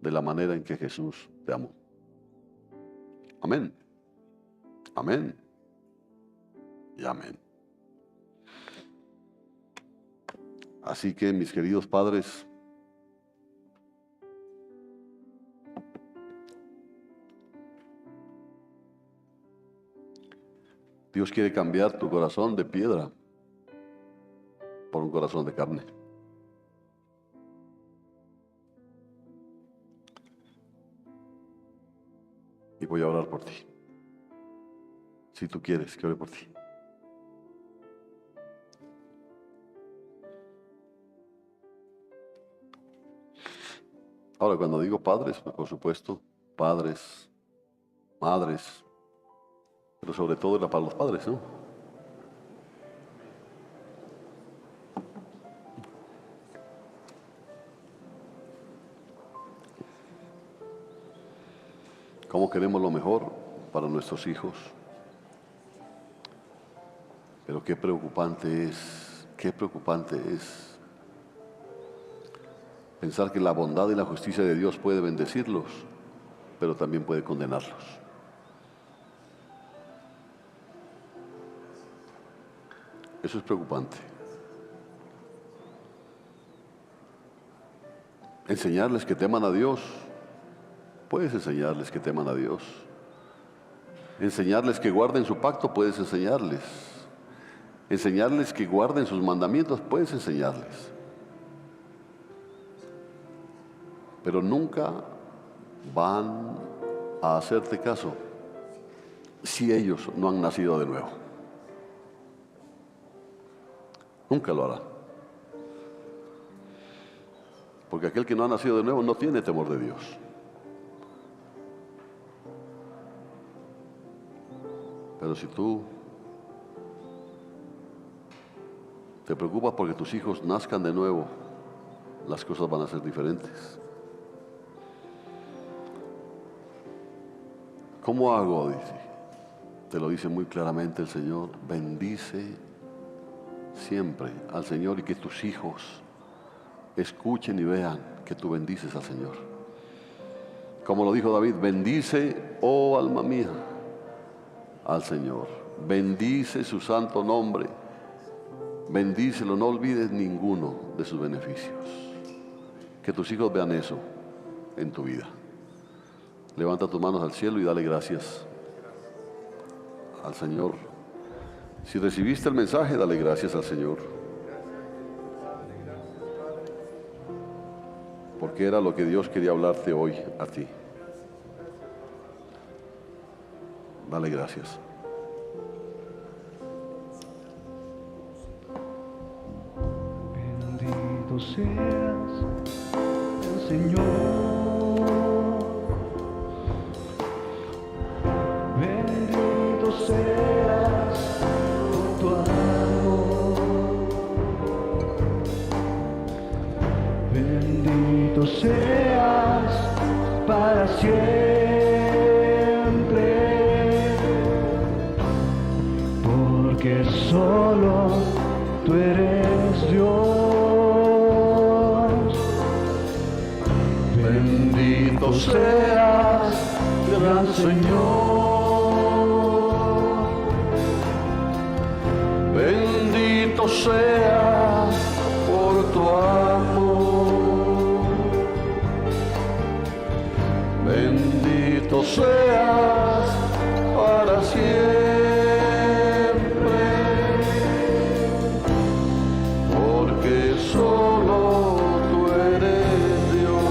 de la manera en que Jesús te amó. Amén. Amén. Y amén. Así que, mis queridos padres, Dios quiere cambiar tu corazón de piedra por un corazón de carne. Y voy a orar por ti. Si tú quieres que ore por ti. Ahora, cuando digo padres, pues por supuesto, padres, madres, pero sobre todo era para los padres, ¿no? ¿Cómo queremos lo mejor para nuestros hijos? Pero qué preocupante es Pensar que la bondad y la justicia de Dios puede bendecirlos, pero también puede condenarlos. Eso es preocupante. Enseñarles que teman a Dios. Puedes enseñarles que teman a Dios. Enseñarles que guarden su pacto, puedes enseñarles. Enseñarles que guarden sus mandamientos, puedes enseñarles. Pero nunca van a hacerte caso si ellos no han nacido de nuevo. Nunca lo harán. Porque aquel que no ha nacido de nuevo no tiene temor de Dios. Pero si tú te preocupas porque tus hijos nazcan de nuevo, las cosas van a ser diferentes. ¿Cómo hago? Dice. Te lo dice muy claramente el Señor. Bendice siempre al Señor y que tus hijos escuchen y vean que tú bendices al Señor. Como lo dijo David, bendice, oh alma mía, al Señor. Bendice su santo nombre. Bendícelo, no olvides ninguno de sus beneficios. Que tus hijos vean eso en tu vida. Levanta tus manos al cielo y dale gracias al Señor. Si recibiste el mensaje, dale gracias al Señor. Porque era lo que Dios quería hablarte hoy a ti. Dale gracias. Bendito seas el Señor. Bendito seas por tu amor. Bendito seas para siempre. Porque solo tú eres Dios. Bendito seas, gran Señor. Bendito seas por tu amor. Bendito seas para siempre. Solo tú eres Dios.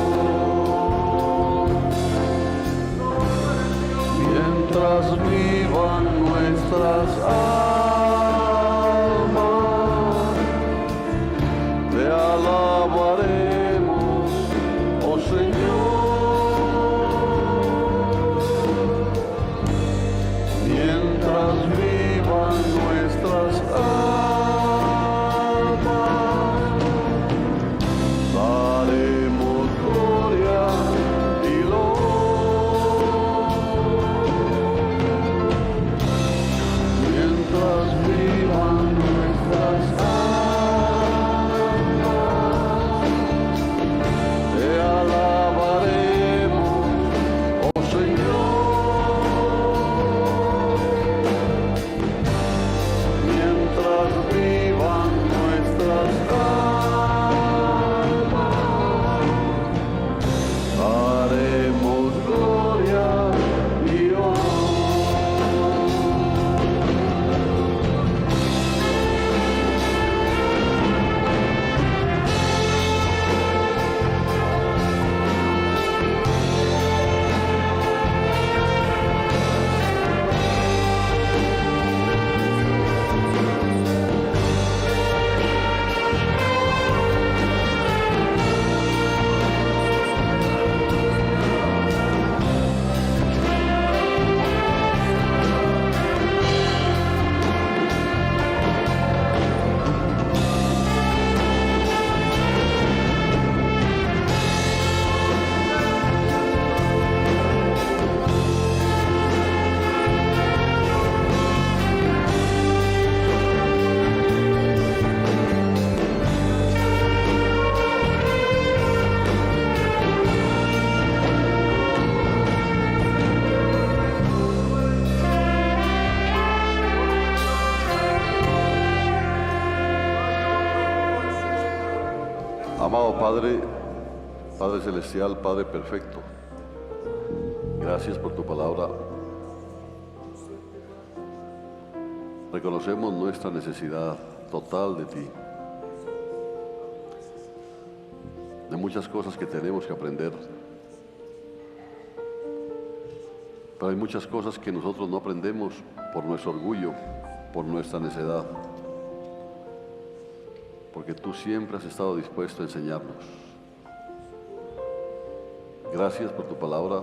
Mientras vivan nuestras almas, te alabaremos, oh Señor. Mientras vivan nuestras almas, Padre, Padre Celestial, Padre Perfecto, gracias por tu palabra. Reconocemos nuestra necesidad total de ti, de muchas cosas que tenemos que aprender, pero hay muchas cosas que nosotros no aprendemos por nuestro orgullo, por nuestra necedad, porque tú siempre has estado dispuesto a enseñarnos. Gracias por tu palabra,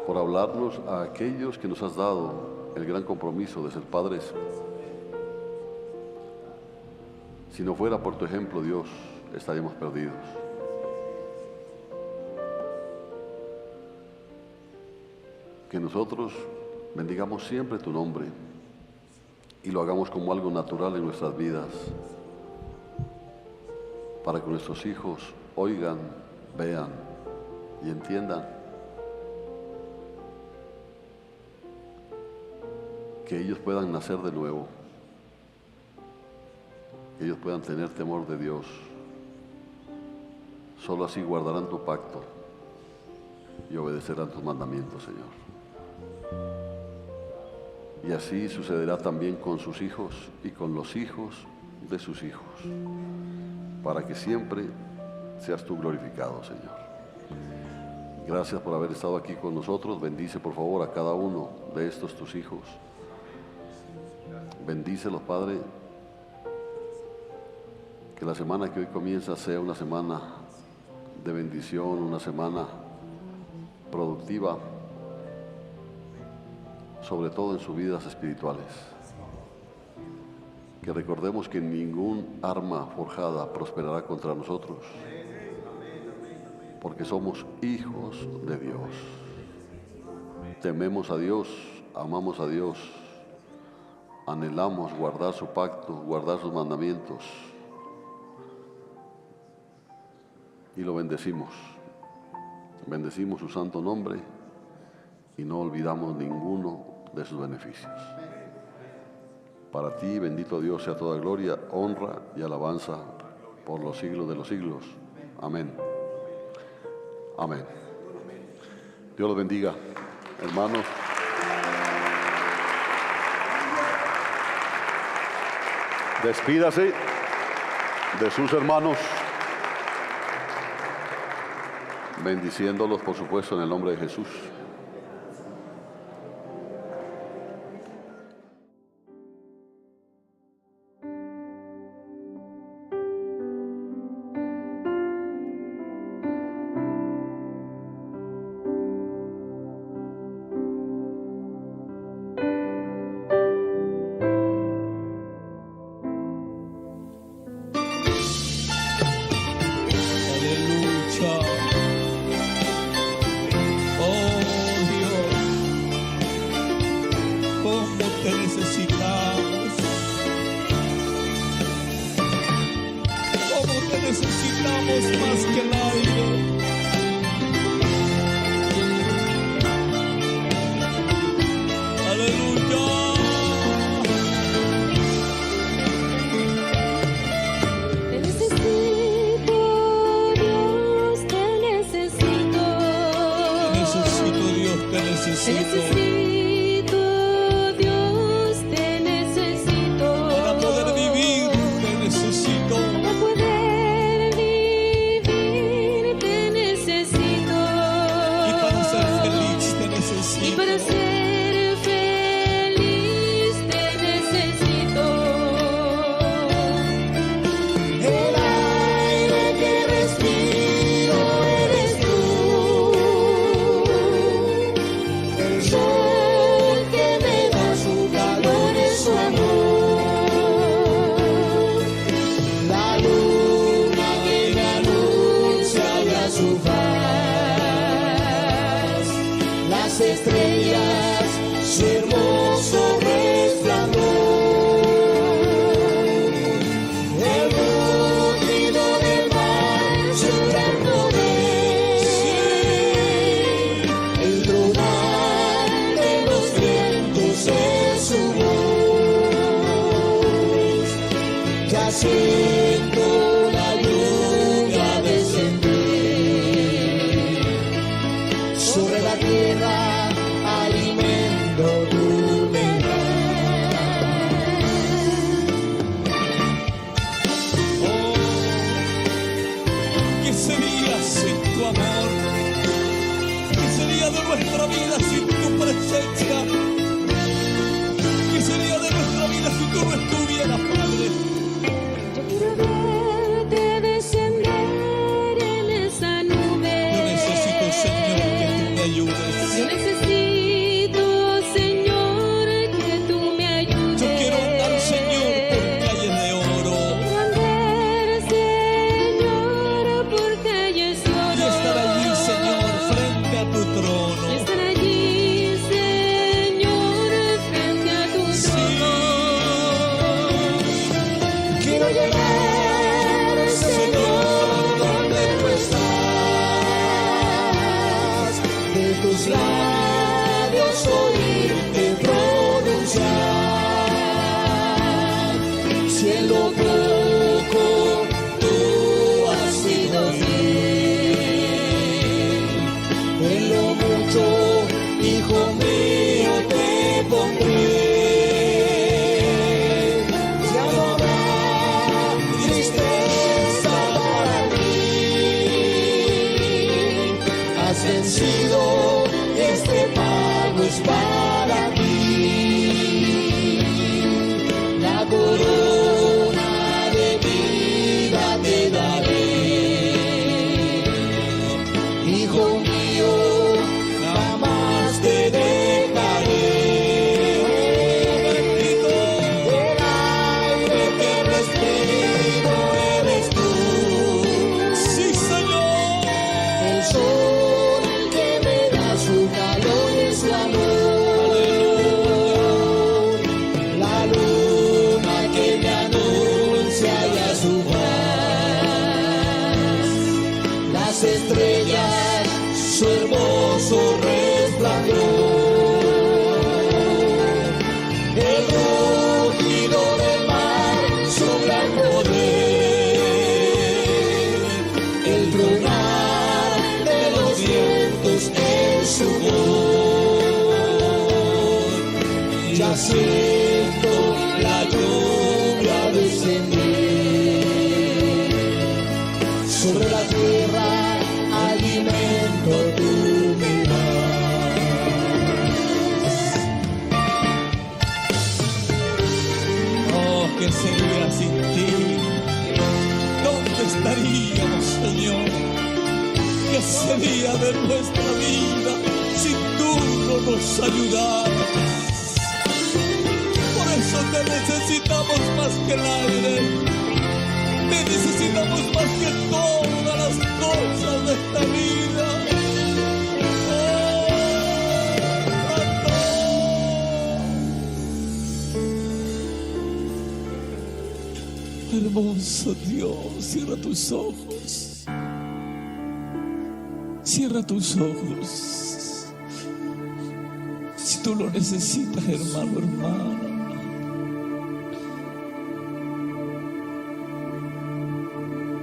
por hablarnos a aquellos que nos has dado el gran compromiso de ser padres. Si no fuera por tu ejemplo, Dios, estaríamos perdidos. Que nosotros bendigamos siempre tu nombre y lo hagamos como algo natural en nuestras vidas, para que nuestros hijos oigan, vean y entiendan que ellos puedan nacer de nuevo, que ellos puedan tener temor de Dios. Solo así guardarán tu pacto y obedecerán tus mandamientos, Señor. Y así sucederá también con sus hijos y con los hijos de sus hijos, para que siempre seas tú glorificado, Señor. Gracias por haber estado aquí con nosotros. Bendice por favor a cada uno de estos tus hijos. Bendícelos, Padre. Que la semana que hoy comienza sea una semana de bendición, una semana productiva, sobre todo en sus vidas espirituales. Que recordemos que ningún arma forjada prosperará contra nosotros, porque somos hijos de Dios. Tememos a Dios, amamos a Dios, anhelamos guardar su pacto, guardar sus mandamientos, y lo bendecimos. Bendecimos su santo nombre y no olvidamos ninguno de sus beneficios. Para ti, bendito Dios, sea toda gloria, honra y alabanza por los siglos de los siglos. Amén. Amén. Dios los bendiga, hermanos. Despídase de sus hermanos, bendiciéndolos, por supuesto, en el nombre de Jesús. Show. tierra alimento tú me das. ¿Qué sería sin tu amor? ¿Qué sería de nuestra vida sin tu presencia? ¿Qué sería de nuestra vida si tú no estuvieras, Padre? Yo quiero verte descender en esa nube. Yo necesito, Señor, que tú me ayudes. Yo necesito, Señor, que tú me ayudes. Yo quiero andar, Señor, por calles de oro. Quiero andar, Señor, por calles de oro. Y estar allí, Señor, frente a tu Y trono. estar allí, Señor, frente a tu trono. Quiero llegar, Señor, donde tú estás. De tus labios oírte pronunciar. Si en lo poco tú has sido fiel, en lo mucho, hijo mío, te pondré. Ya no habrá tristeza para mí. Has vencido, este pago es para ti. La corona de vida te daré. Hijo mío, jamás te dejaré. El aire que respiro eres tú. Sí, Señor. El sol que me da su calor y su amor. La luna que me anuncia ya su paz. Las estrellas, su hermoso resplandor. El rugido del mar, su gran poder. El tronar de los vientos en su voz. Ya siento la lluvia descender. Sobre la tierra alimento tú me das. Oh, ¿qué sería sin ti? ¿Dónde estaríamos, Señor? ¿Qué sería de nuestra vida si tú no nos ayudaras? Por eso te necesitamos más que el aire. Te necesitamos más que todas las cosas de esta vida. Hermoso Dios, cierra tus ojos. Cierra tus ojos. Si tú lo necesitas, hermano, hermana.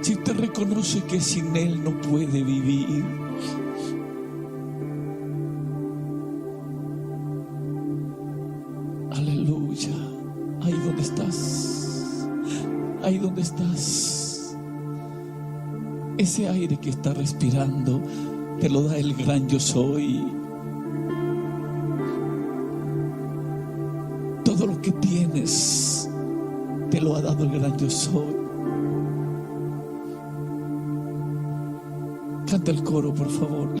Si usted reconoce que sin Él no puede vivir. Aleluya. Ahí donde estás. Ahí donde estás. Ese aire que está respirando te lo da el gran yo soy. Todo lo que tienes te lo ha dado el gran yo soy. Canta el coro, por favor.